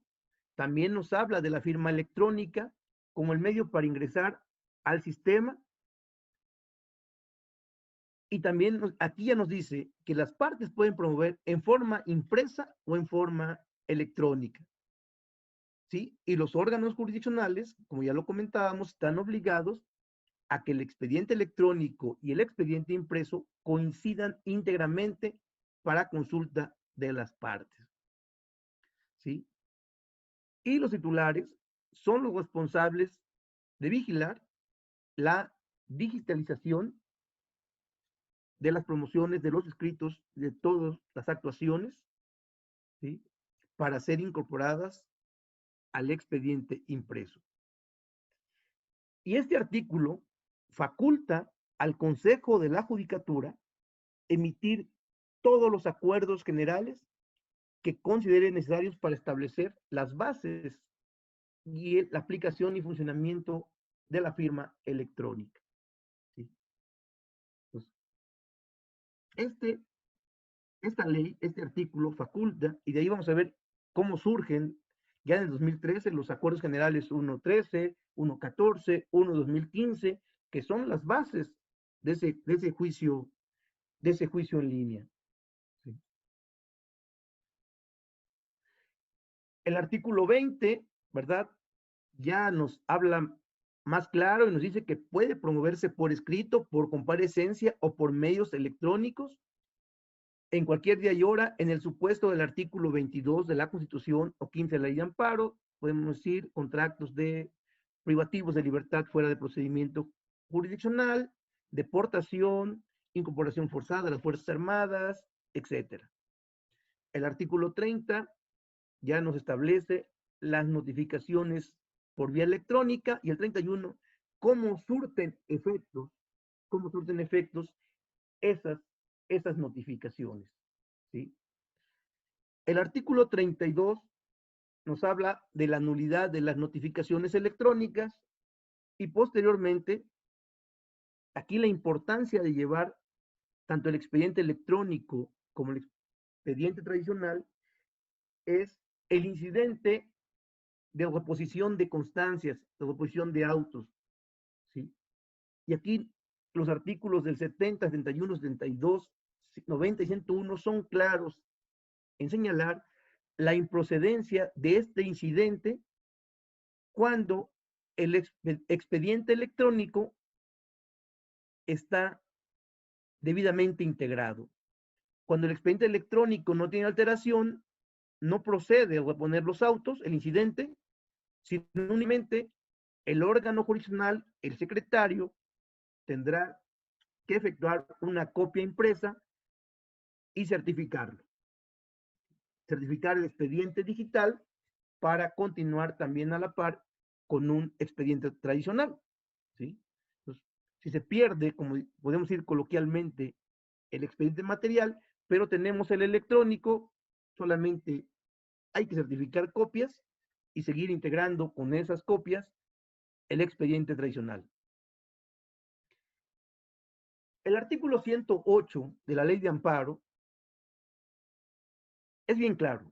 también nos habla de la firma electrónica como el medio para ingresar al sistema, y también aquí ya nos dice que las partes pueden promover en forma impresa o en forma electrónica, ¿sí? Y los órganos jurisdiccionales, como ya lo comentábamos, están obligados a que el expediente electrónico y el expediente impreso coincidan íntegramente para consulta de las partes, ¿sí? Y los titulares son los responsables de vigilar la digitalización de las promociones, de los escritos, de todas las actuaciones, ¿sí? Para ser incorporadas al expediente impreso. Y este artículo faculta al Consejo de la Judicatura emitir todos los acuerdos generales que considere necesarios para establecer las bases y la aplicación y funcionamiento de la firma electrónica, ¿sí? Pues, este esta ley, este artículo faculta, y de ahí vamos a ver cómo surgen ya en el 2013 los acuerdos generales 1.13, 1.14, 1.2015, que son las bases de ese juicio en línea. ¿Sí? El artículo 20, ¿verdad? Ya nos habla más claro y nos dice que puede promoverse por escrito, por comparecencia o por medios electrónicos en cualquier día y hora, en el supuesto del artículo 22 de la Constitución o 15 de la Ley de Amparo, podemos decir contratos de privativos de libertad fuera de procedimiento jurisdiccional, deportación, incorporación forzada a las Fuerzas Armadas, etcétera. El artículo 30 ya nos establece las notificaciones por vía electrónica y el 31, cómo surten efectos esas notificaciones. ¿Sí? El artículo 32 nos habla de la nulidad de las notificaciones electrónicas y posteriormente, aquí la importancia de llevar tanto el expediente electrónico como el expediente tradicional es el incidente de reposición de constancias, de reposición de autos. ¿Sí? Y aquí los artículos del 70, 71, 72, 90 y 101 son claros en señalar la improcedencia de este incidente cuando el expediente electrónico está debidamente integrado. Cuando el expediente electrónico no tiene alteración, no procede a reponer los autos, el incidente, sino únicamente el órgano jurisdiccional, el secretario, tendrá que efectuar una copia impresa y certificarlo. Certificar el expediente digital para continuar también a la par con un expediente tradicional. ¿Sí? Entonces, si se pierde, como podemos decir coloquialmente, el expediente material, pero tenemos el electrónico, solamente hay que certificar copias y seguir integrando con esas copias el expediente tradicional. El artículo 108 de la Ley de Amparo es bien claro.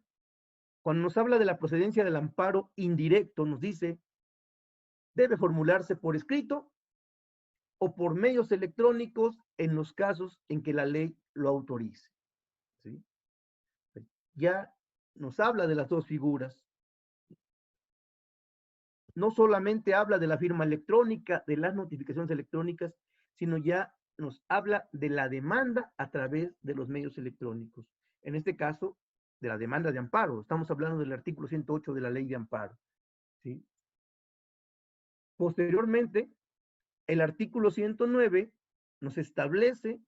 Cuando nos habla de la procedencia del amparo indirecto, nos dice, debe formularse por escrito o por medios electrónicos en los casos en que la ley lo autorice. ¿Sí? Ya nos habla de las dos figuras. No solamente habla de la firma electrónica, de las notificaciones electrónicas, sino ya nos habla de la demanda a través de los medios electrónicos. En este caso, de la demanda de amparo. Estamos hablando del artículo 108 de la Ley de Amparo. ¿Sí? Posteriormente, el artículo 109 nos establece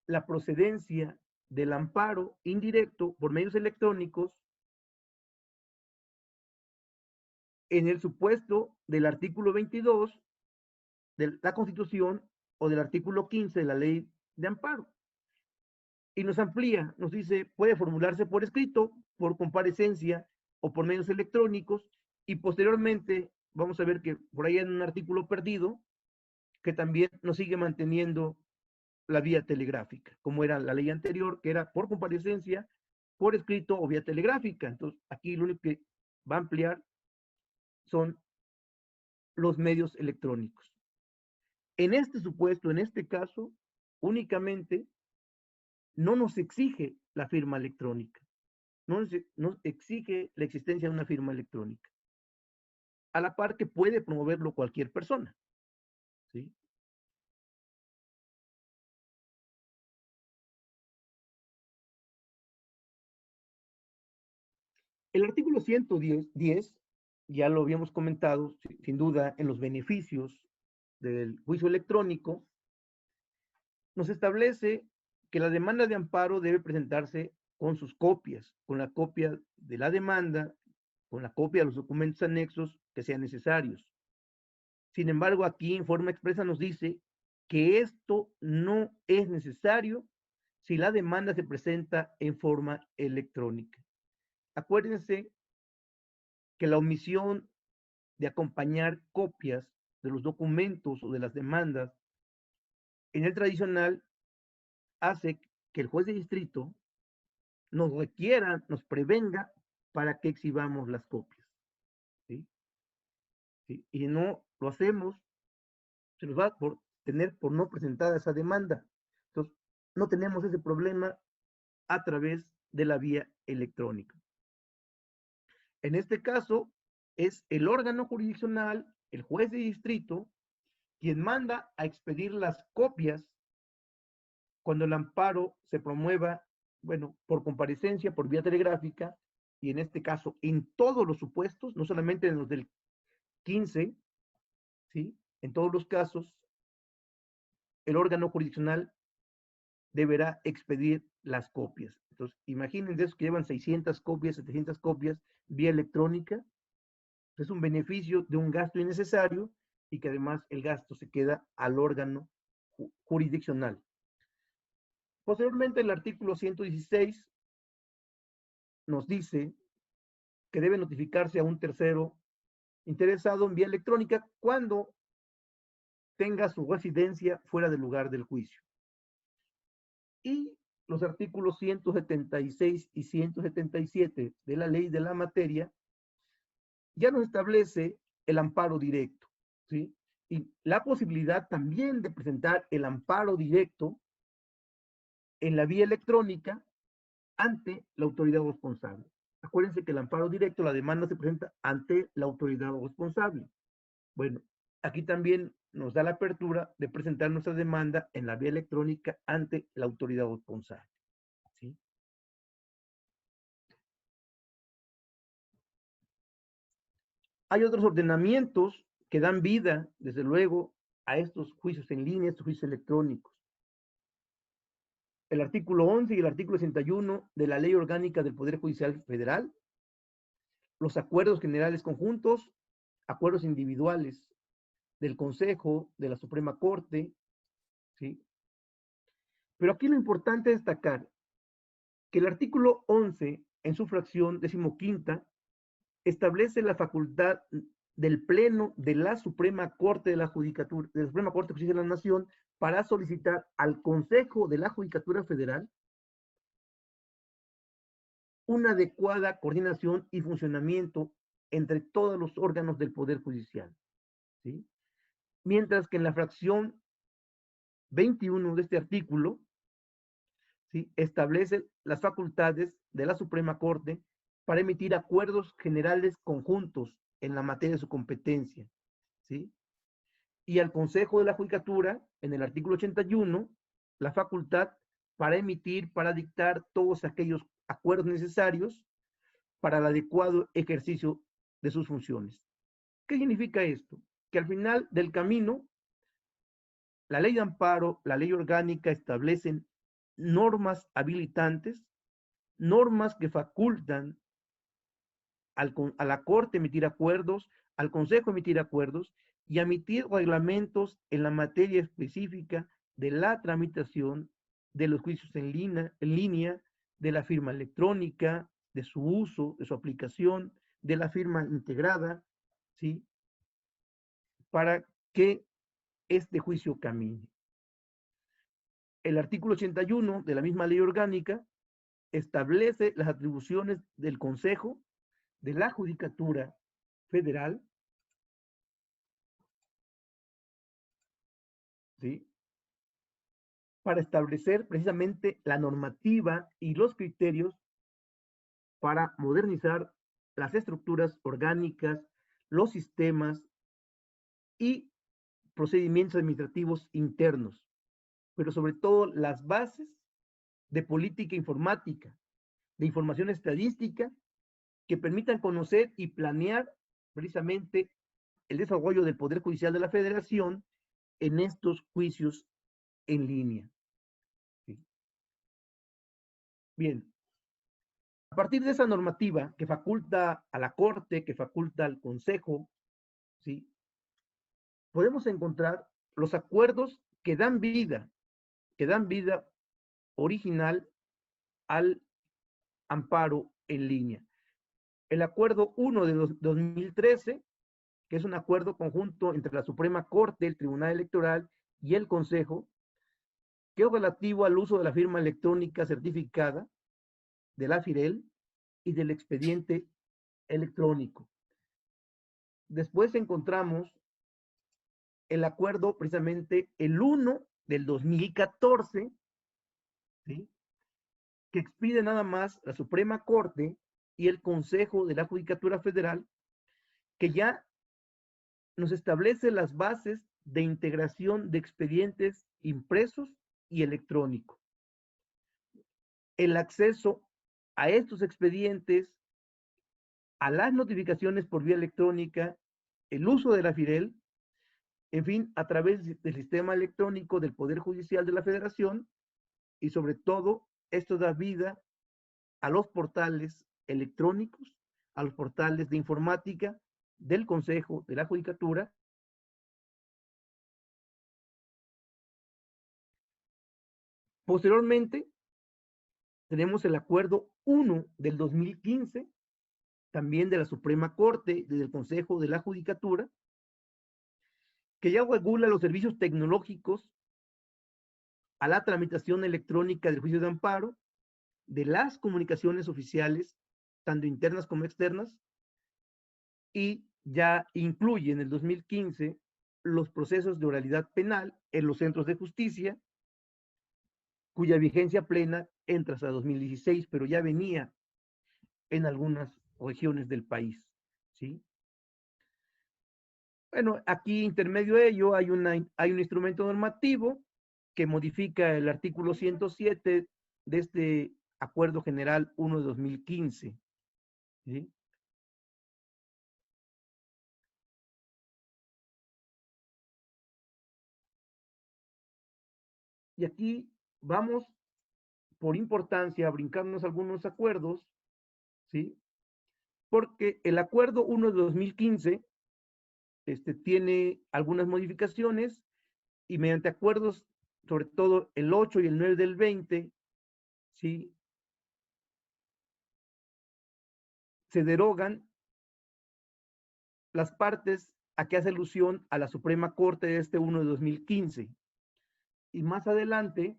la procedencia del amparo indirecto por medios electrónicos en el supuesto del artículo 22 de la Constitución o del artículo 15 de la Ley de Amparo. Y nos amplía, nos dice, puede formularse por escrito, por comparecencia o por medios electrónicos, y posteriormente vamos a ver que por ahí hay un artículo perdido que también nos sigue manteniendo la vía telegráfica, como era la ley anterior, que era por comparecencia, por escrito o vía telegráfica. Entonces, aquí lo único que va a ampliar son los medios electrónicos. En este supuesto, en este caso, únicamente no nos exige la firma electrónica, no nos exige la existencia de una firma electrónica, a la par que puede promoverlo cualquier persona. ¿Sí? El artículo 110, ya lo habíamos comentado, sin duda, en los beneficios del juicio electrónico, nos establece que la demanda de amparo debe presentarse con sus copias, con la copia de la demanda, con la copia de los documentos anexos que sean necesarios. Sin embargo, aquí en forma expresa nos dice que esto no es necesario si la demanda se presenta en forma electrónica. Acuérdense que la omisión de acompañar copias de los documentos o de las demandas en el tradicional hace que el juez de distrito nos requiera, nos prevenga para que exhibamos las copias. ¿Sí? ¿Sí? Y no lo hacemos, se nos va por tener por no presentada esa demanda. Entonces, no tenemos ese problema a través de la vía electrónica. En este caso, es el órgano jurisdiccional, el juez de distrito, quien manda a expedir las copias cuando el amparo se promueva, bueno, por comparecencia, por vía telegráfica, y en este caso, en todos los supuestos, no solamente en los del 15, ¿sí? En todos los casos, el órgano jurisdiccional deberá expedir las copias. Entonces, imagínense esos que llevan 600 copias, 700 copias vía electrónica. Es un beneficio de un gasto innecesario y que además el gasto se queda al órgano jurisdiccional. Posteriormente, el artículo 116 nos dice que debe notificarse a un tercero interesado en vía electrónica cuando tenga su residencia fuera del lugar del juicio. Y los artículos 176 y 177 de la ley de la materia ya nos establece el amparo directo, ¿sí? Y la posibilidad también de presentar el amparo directo en la vía electrónica ante la autoridad responsable. Acuérdense que el amparo directo, la demanda se presenta ante la autoridad responsable. Bueno, aquí también nos da la apertura de presentar nuestra demanda en la vía electrónica ante la autoridad responsable. ¿Sí? Hay otros ordenamientos que dan vida, desde luego, a estos juicios en línea, estos juicios electrónicos. El artículo 11 y el artículo 61 de la Ley Orgánica del Poder Judicial Federal, los acuerdos generales conjuntos, acuerdos individuales del Consejo, de la Suprema Corte, ¿sí? Pero aquí lo importante es destacar que el artículo 11, en su fracción 15ª, establece la facultad del Pleno de la Suprema Corte de la Judicatura, de la Suprema Corte de Justicia de la Nación, para solicitar al Consejo de la Judicatura Federal una adecuada coordinación y funcionamiento entre todos los órganos del Poder Judicial, ¿sí? Mientras que en la fracción 21 de este artículo, ¿sí?, establece las facultades de la Suprema Corte para emitir acuerdos generales conjuntos en la materia de su competencia, ¿sí? Y al Consejo de la Judicatura, en el artículo 81, la facultad para emitir, para dictar todos aquellos acuerdos necesarios para el adecuado ejercicio de sus funciones. ¿Qué significa esto? Que al final del camino, la ley de amparo, la ley orgánica establecen normas habilitantes, normas que facultan a la Corte emitir acuerdos, al Consejo emitir acuerdos y emitir reglamentos en la materia específica de la tramitación de los juicios en línea, de la firma electrónica, de su uso, de su aplicación, de la firma integrada, ¿sí? Para que este juicio camine. El artículo 81 de la misma ley orgánica establece las atribuciones del Consejo de la Judicatura Federal, ¿sí?, para establecer precisamente la normativa y los criterios para modernizar las estructuras orgánicas, los sistemas y procedimientos administrativos internos, pero sobre todo las bases de política informática, de información estadística, que permitan conocer y planear precisamente el desarrollo del Poder Judicial de la Federación en estos juicios en línea. ¿Sí? Bien, a partir de esa normativa que faculta a la Corte, que faculta al Consejo, ¿sí?, podemos encontrar los acuerdos que dan vida original al amparo en línea. El acuerdo 1 de 2013, que es un acuerdo conjunto entre la Suprema Corte, el Tribunal Electoral y el Consejo, que es relativo al uso de la firma electrónica certificada de la FIREL y del expediente electrónico. Después encontramos el acuerdo precisamente el 1 del 2014, ¿sí?, que expide nada más la Suprema Corte y el Consejo de la Judicatura Federal, que ya nos establece las bases de integración de expedientes impresos y electrónicos. El acceso a estos expedientes, a las notificaciones por vía electrónica, el uso de la FIREL, en fin, a través del sistema electrónico del Poder Judicial de la Federación, y sobre todo, esto da vida a los portales electrónicos, a los portales de informática del Consejo de la Judicatura. Posteriormente, tenemos el acuerdo 1 del 2015, también de la Suprema Corte, del Consejo de la Judicatura, que ya regula los servicios tecnológicos a la tramitación electrónica del juicio de amparo, de las comunicaciones oficiales, tanto internas como externas, y ya incluye en el 2015 los procesos de oralidad penal en los centros de justicia, cuya vigencia plena entra hasta 2016, pero ya venía en algunas regiones del país, ¿sí? Bueno, aquí intermedio de ello hay un instrumento normativo que modifica el artículo 107 de este Acuerdo General 1 de 2015, ¿sí? Y aquí vamos por importancia a brincarnos algunos acuerdos, ¿sí? Porque el Acuerdo 1 de 2015 tiene algunas modificaciones, y mediante acuerdos, sobre todo el 8 y el 9 del 20, ¿sí?, se derogan las partes a que hace alusión a la Suprema Corte de este 1 de 2015. Y más adelante,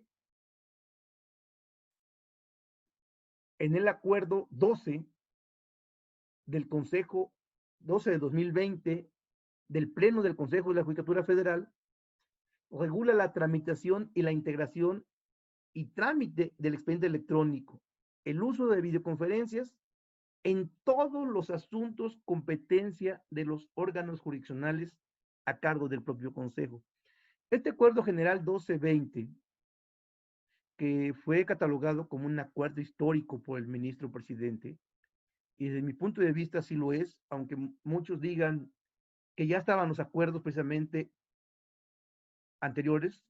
en el acuerdo 12 del Consejo 12 de 2020, del Pleno del Consejo de la Judicatura Federal, regula la tramitación y la integración y trámite del expediente electrónico, el uso de videoconferencias en todos los asuntos competencia de los órganos jurisdiccionales a cargo del propio Consejo. Este Acuerdo General 1220, que fue catalogado como un acuerdo histórico por el ministro presidente, y desde mi punto de vista sí lo es, aunque muchos digan que ya estaban los acuerdos precisamente anteriores,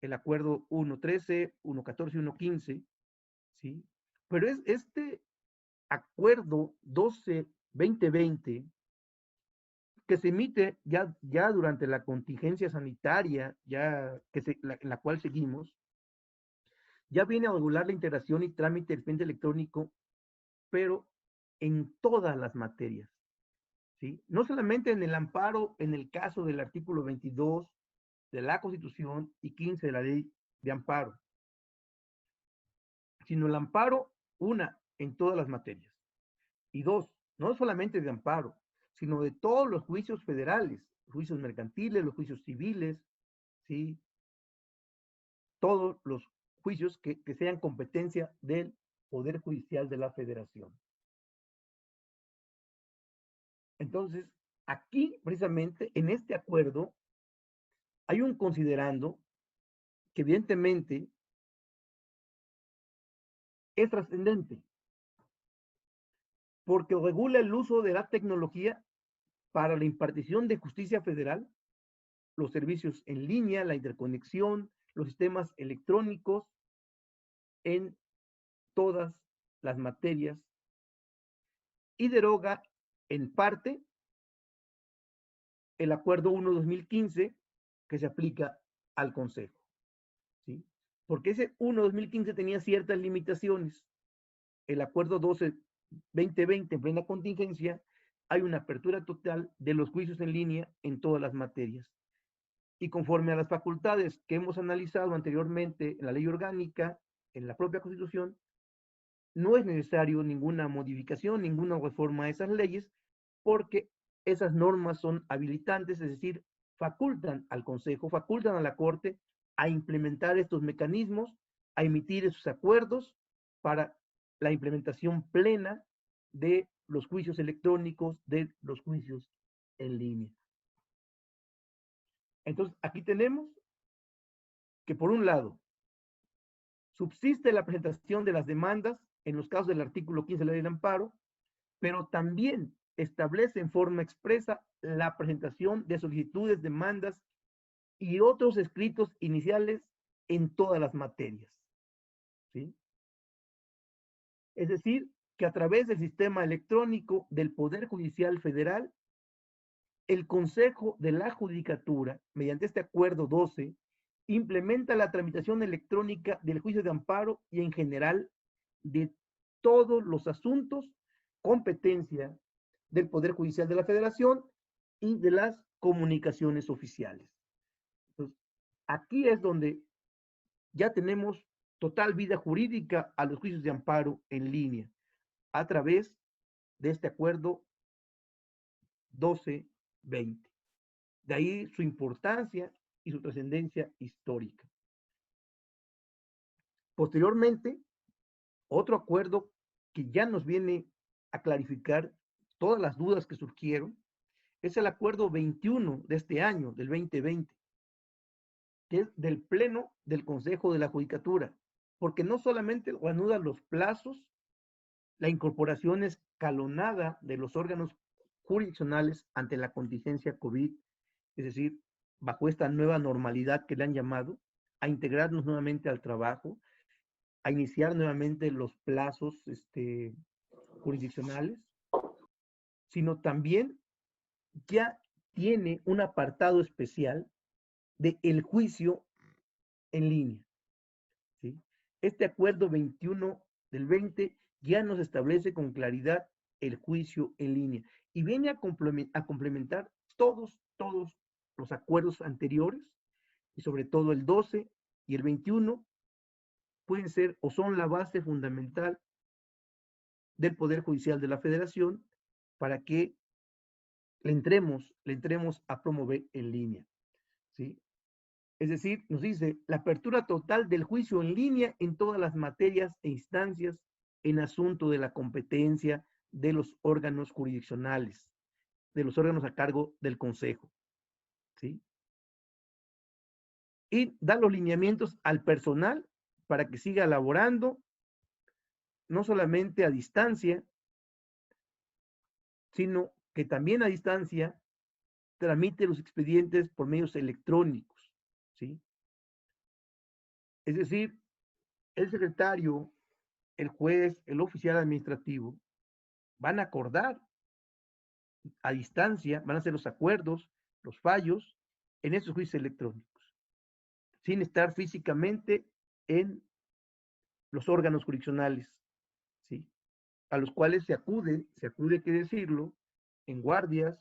el acuerdo 1.13, 1.14 y 1.15, ¿sí? Pero es este acuerdo 12-2020 que se emite ya durante la contingencia sanitaria, ya en la cual seguimos, ya viene a regular la integración y trámite del expediente electrónico, pero en todas las materias, ¿sí? No solamente en el amparo, en el caso del artículo 22 de la Constitución y 15 de la Ley de Amparo, sino el amparo, en todas las materias. Y dos, no solamente de amparo, sino de todos los juicios federales, los juicios mercantiles, los juicios civiles, ¿sí? Todos los juicios que sean competencia del Poder Judicial de la Federación. Entonces, aquí, precisamente, en este acuerdo, hay un considerando que evidentemente es trascendente, porque regula el uso de la tecnología para la impartición de justicia federal, los servicios en línea, la interconexión, los sistemas electrónicos en todas las materias, y deroga en parte el Acuerdo 1-2015 que se aplica al Consejo, ¿sí? Porque ese 1-2015 tenía ciertas limitaciones. El Acuerdo 12-2020, en plena contingencia, hay una apertura total de los juicios en línea en todas las materias. Y conforme a las facultades que hemos analizado anteriormente en la ley orgánica, en la propia Constitución, no es necesario ninguna modificación, ninguna reforma a esas leyes, porque esas normas son habilitantes, es decir, facultan al Consejo, facultan a la Corte a implementar estos mecanismos, a emitir esos acuerdos para la implementación plena de los juicios electrónicos, de los juicios en línea. Entonces, aquí tenemos que, por un lado, subsiste la presentación de las demandas en los casos del artículo 15 de la ley del amparo, pero también establece en forma expresa la presentación de solicitudes, demandas y otros escritos iniciales en todas las materias, ¿sí? Es decir, que a través del sistema electrónico del Poder Judicial Federal, el Consejo de la Judicatura, mediante este acuerdo 12, implementa la tramitación electrónica del juicio de amparo y en general de todos los asuntos competencia del Poder Judicial de la Federación y de las comunicaciones oficiales. Entonces, aquí es donde ya tenemos total vida jurídica a los juicios de amparo en línea a través de este acuerdo 12-20. De ahí su importancia y su trascendencia histórica. Posteriormente, otro acuerdo que ya nos viene a clarificar todas las dudas que surgieron es el acuerdo 21 de este año, del 2020, que es del Pleno del Consejo de la Judicatura, porque no solamente anuda los plazos, la incorporación escalonada de los órganos jurisdiccionales ante la contingencia COVID, es decir, bajo esta nueva normalidad que le han llamado, a integrarnos nuevamente al trabajo, a iniciar nuevamente los plazos jurisdiccionales, sino también ya tiene un apartado especial de el juicio en línea, ¿sí? Este acuerdo 21 del 20 ya nos establece con claridad el juicio en línea y viene a complementar todos los acuerdos anteriores y sobre todo el 12 y el 21 pueden ser o son la base fundamental del Poder Judicial de la Federación para que le entremos a promover en línea, ¿sí? Es decir, nos dice la apertura total del juicio en línea en todas las materias e instancias en asunto de la competencia de los órganos jurisdiccionales, de los órganos a cargo del Consejo, ¿sí? Y da los lineamientos al personal para que siga elaborando, no solamente a distancia, sino que también a distancia tramite los expedientes por medios electrónicos, ¿sí? Es decir, el secretario, el juez, el oficial administrativo van a acordar a distancia, van a hacer los acuerdos, los fallos en esos juicios electrónicos, sin estar físicamente en los órganos jurisdiccionales, ¿sí? A los cuales se acude, hay que decirlo, en guardias,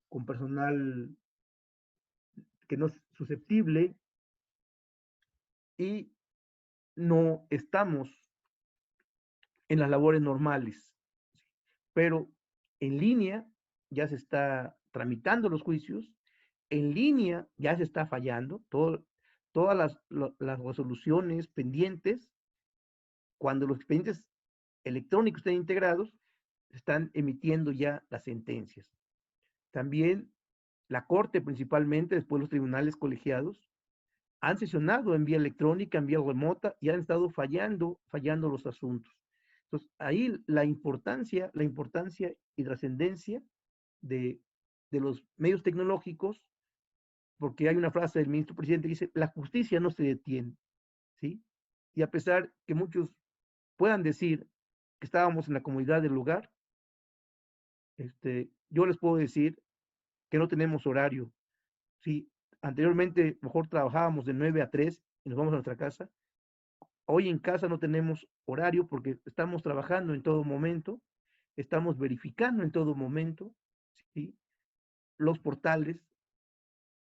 con personal que no es susceptible y no estamos en las labores normales. Pero en línea ya se está tramitando los juicios, en línea ya se está fallando, todas las resoluciones pendientes, cuando los expedientes electrónicos estén integrados, están emitiendo ya las sentencias. También la Corte, principalmente, después los tribunales colegiados, han sesionado en vía electrónica, en vía remota, y han estado fallando los asuntos. Entonces, ahí la importancia y trascendencia de, de los medios tecnológicos, porque hay una frase del ministro presidente que dice, la justicia no se detiene, ¿sí? Y a pesar que muchos puedan decir que estábamos en la comodidad del lugar, yo les puedo decir que no tenemos horario, ¿sí? Anteriormente, mejor trabajábamos de 9 a 3 y nos vamos a nuestra casa. Hoy en casa no tenemos horario porque estamos trabajando en todo momento, estamos verificando en todo momento, ¿sí? Los portales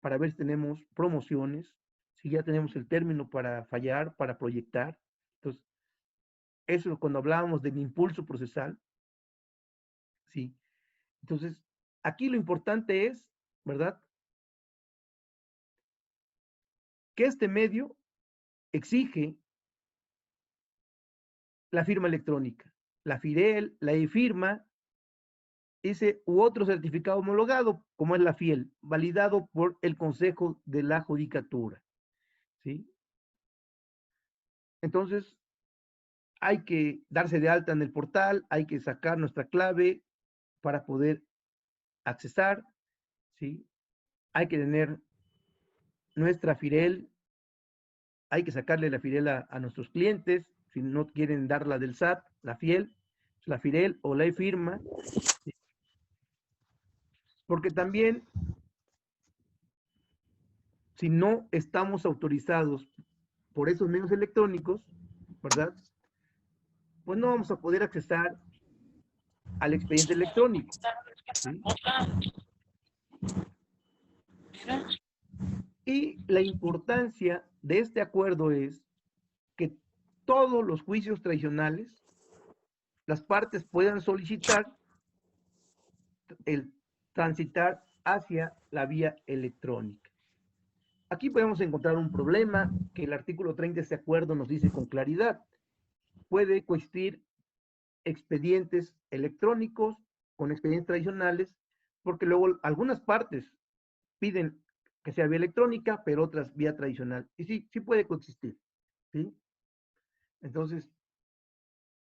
para ver si tenemos promociones, si ya tenemos el término para fallar, para proyectar. Entonces, Eso es cuando hablábamos del impulso procesal, ¿sí? Entonces, aquí lo importante es, ¿verdad? Que este medio exige la firma electrónica, la FIDEL, la e-firma, ese u otro certificado homologado, como es la FIEL, validado por el Consejo de la Judicatura, ¿sí? Entonces, hay que darse de alta en el portal, hay que sacar nuestra clave para poder accesar, ¿sí? Hay que tener nuestra FIREL, hay que sacarle la FIREL a nuestros clientes, si no quieren dar la del SAT, la FIEL, la FIREL o la e-firma, ¿sí? Porque también, si no estamos autorizados por esos medios electrónicos, ¿verdad? Pues no vamos a poder accesar al expediente electrónico, ¿sí? Y la importancia de este acuerdo es que todos los juicios tradicionales, las partes puedan solicitar el transitar hacia la vía electrónica. Aquí podemos encontrar un problema que el artículo 30 de este acuerdo nos dice con claridad. Puede coexistir expedientes electrónicos con expedientes tradicionales, porque luego algunas partes piden que sea vía electrónica, pero otras vía tradicional. Y sí, sí puede coexistir, ¿sí? Entonces,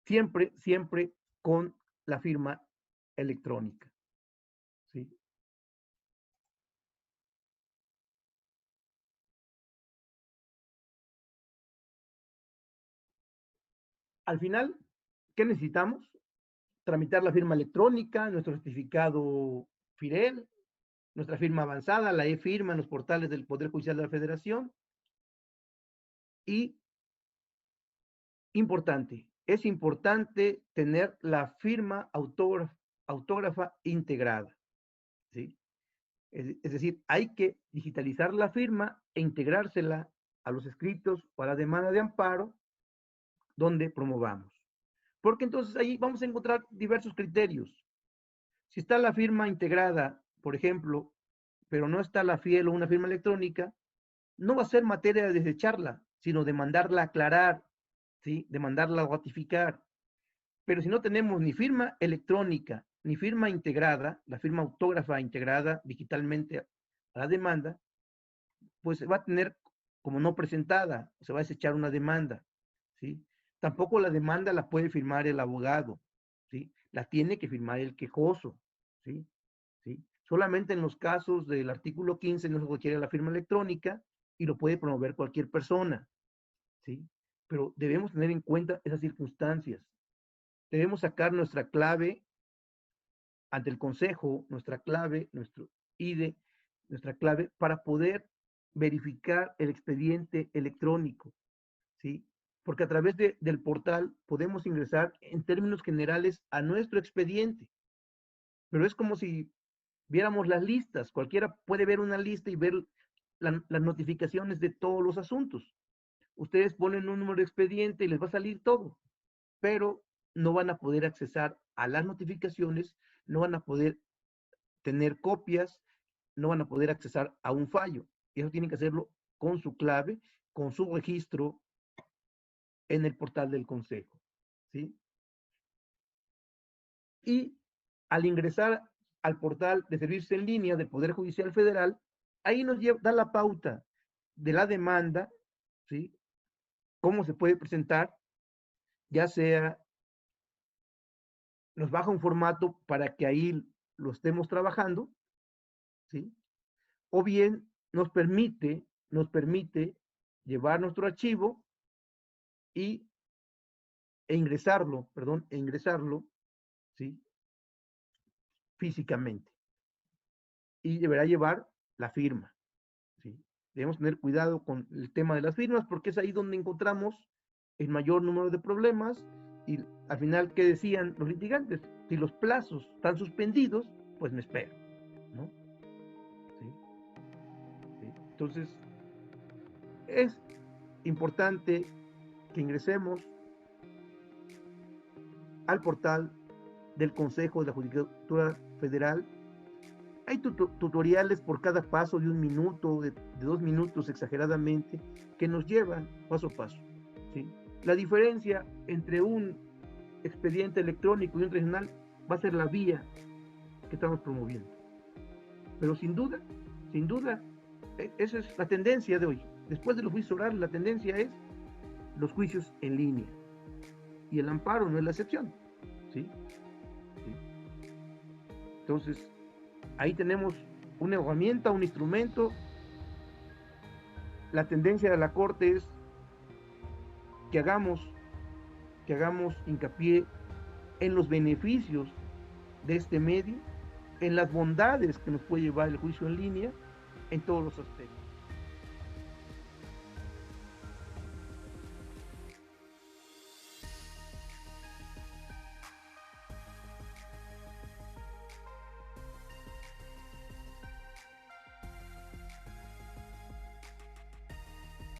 siempre, siempre con la firma electrónica, ¿sí? Al final, ¿qué necesitamos? Tramitar la firma electrónica, nuestro certificado FIREL, nuestra firma avanzada, la e-firma en los portales del Poder Judicial de la Federación. Y importante, es importante tener la firma autógrafa integrada, ¿sí? Es decir, hay que digitalizar la firma e integrársela a los escritos o a la demanda de amparo donde promovamos. Porque entonces ahí vamos a encontrar diversos criterios. Si está la firma integrada, por ejemplo, pero no está la fiel o una firma electrónica, no va a ser materia de desecharla, sino de mandarla a aclarar, ¿sí? De mandarla a ratificar. Pero si no tenemos ni firma electrónica, ni firma integrada, la firma autógrafa integrada digitalmente a la demanda, pues se va a tener como no presentada, se va a desechar una demanda, ¿sí? Tampoco la demanda la puede firmar el abogado, ¿sí? La tiene que firmar el quejoso, ¿sí? ¿Sí? Solamente en los casos del artículo 15 no se requiere la firma electrónica y lo puede promover cualquier persona, ¿sí? Pero debemos tener en cuenta esas circunstancias. Debemos sacar nuestra clave ante el consejo, nuestra clave, nuestro IDE, nuestra clave para poder verificar el expediente electrónico, ¿sí? Porque a través del portal podemos ingresar en términos generales a nuestro expediente, pero es como si viéramos las listas, cualquiera puede ver una lista y ver las notificaciones de todos los asuntos. Ustedes ponen un número de expediente y les va a salir todo, pero no van a poder accesar a las notificaciones, no van a poder tener copias, no van a poder accesar a un fallo. Y eso tienen que hacerlo con su clave, con su registro en el portal del Consejo, ¿sí? Y al ingresar al portal de servicios en línea del Poder Judicial Federal, ahí nos da la pauta de la demanda, ¿sí? Cómo se puede presentar, ya sea nos baja un formato para que ahí lo estemos trabajando, ¿sí? O bien nos permite llevar nuestro archivo y, e ingresarlo, ¿sí? Físicamente. Y deberá llevar la firma, ¿sí? Debemos tener cuidado con el tema de las firmas porque es ahí donde encontramos el mayor número de problemas y al final, ¿qué decían los litigantes? Si los plazos están suspendidos, pues me espero, ¿no? ¿Sí? ¿Sí? Entonces, es importante que ingresemos al portal del Consejo de la Judicatura Federal. Hay tutoriales por cada paso de 1 minuto, de 2 minutos exageradamente, que nos llevan paso a paso, ¿sí? La diferencia entre un expediente electrónico y un tradicional va a ser la vía que estamos promoviendo. Pero sin duda, esa es la tendencia de hoy. Después de los juicios orales, la tendencia es los juicios en línea. Y el amparo no es la excepción, ¿sí? ¿Sí? Entonces, ahí tenemos una herramienta, un instrumento. La tendencia de la Corte es que hagamos hincapié en los beneficios de este medio, en las bondades que nos puede llevar el juicio en línea, en todos los aspectos.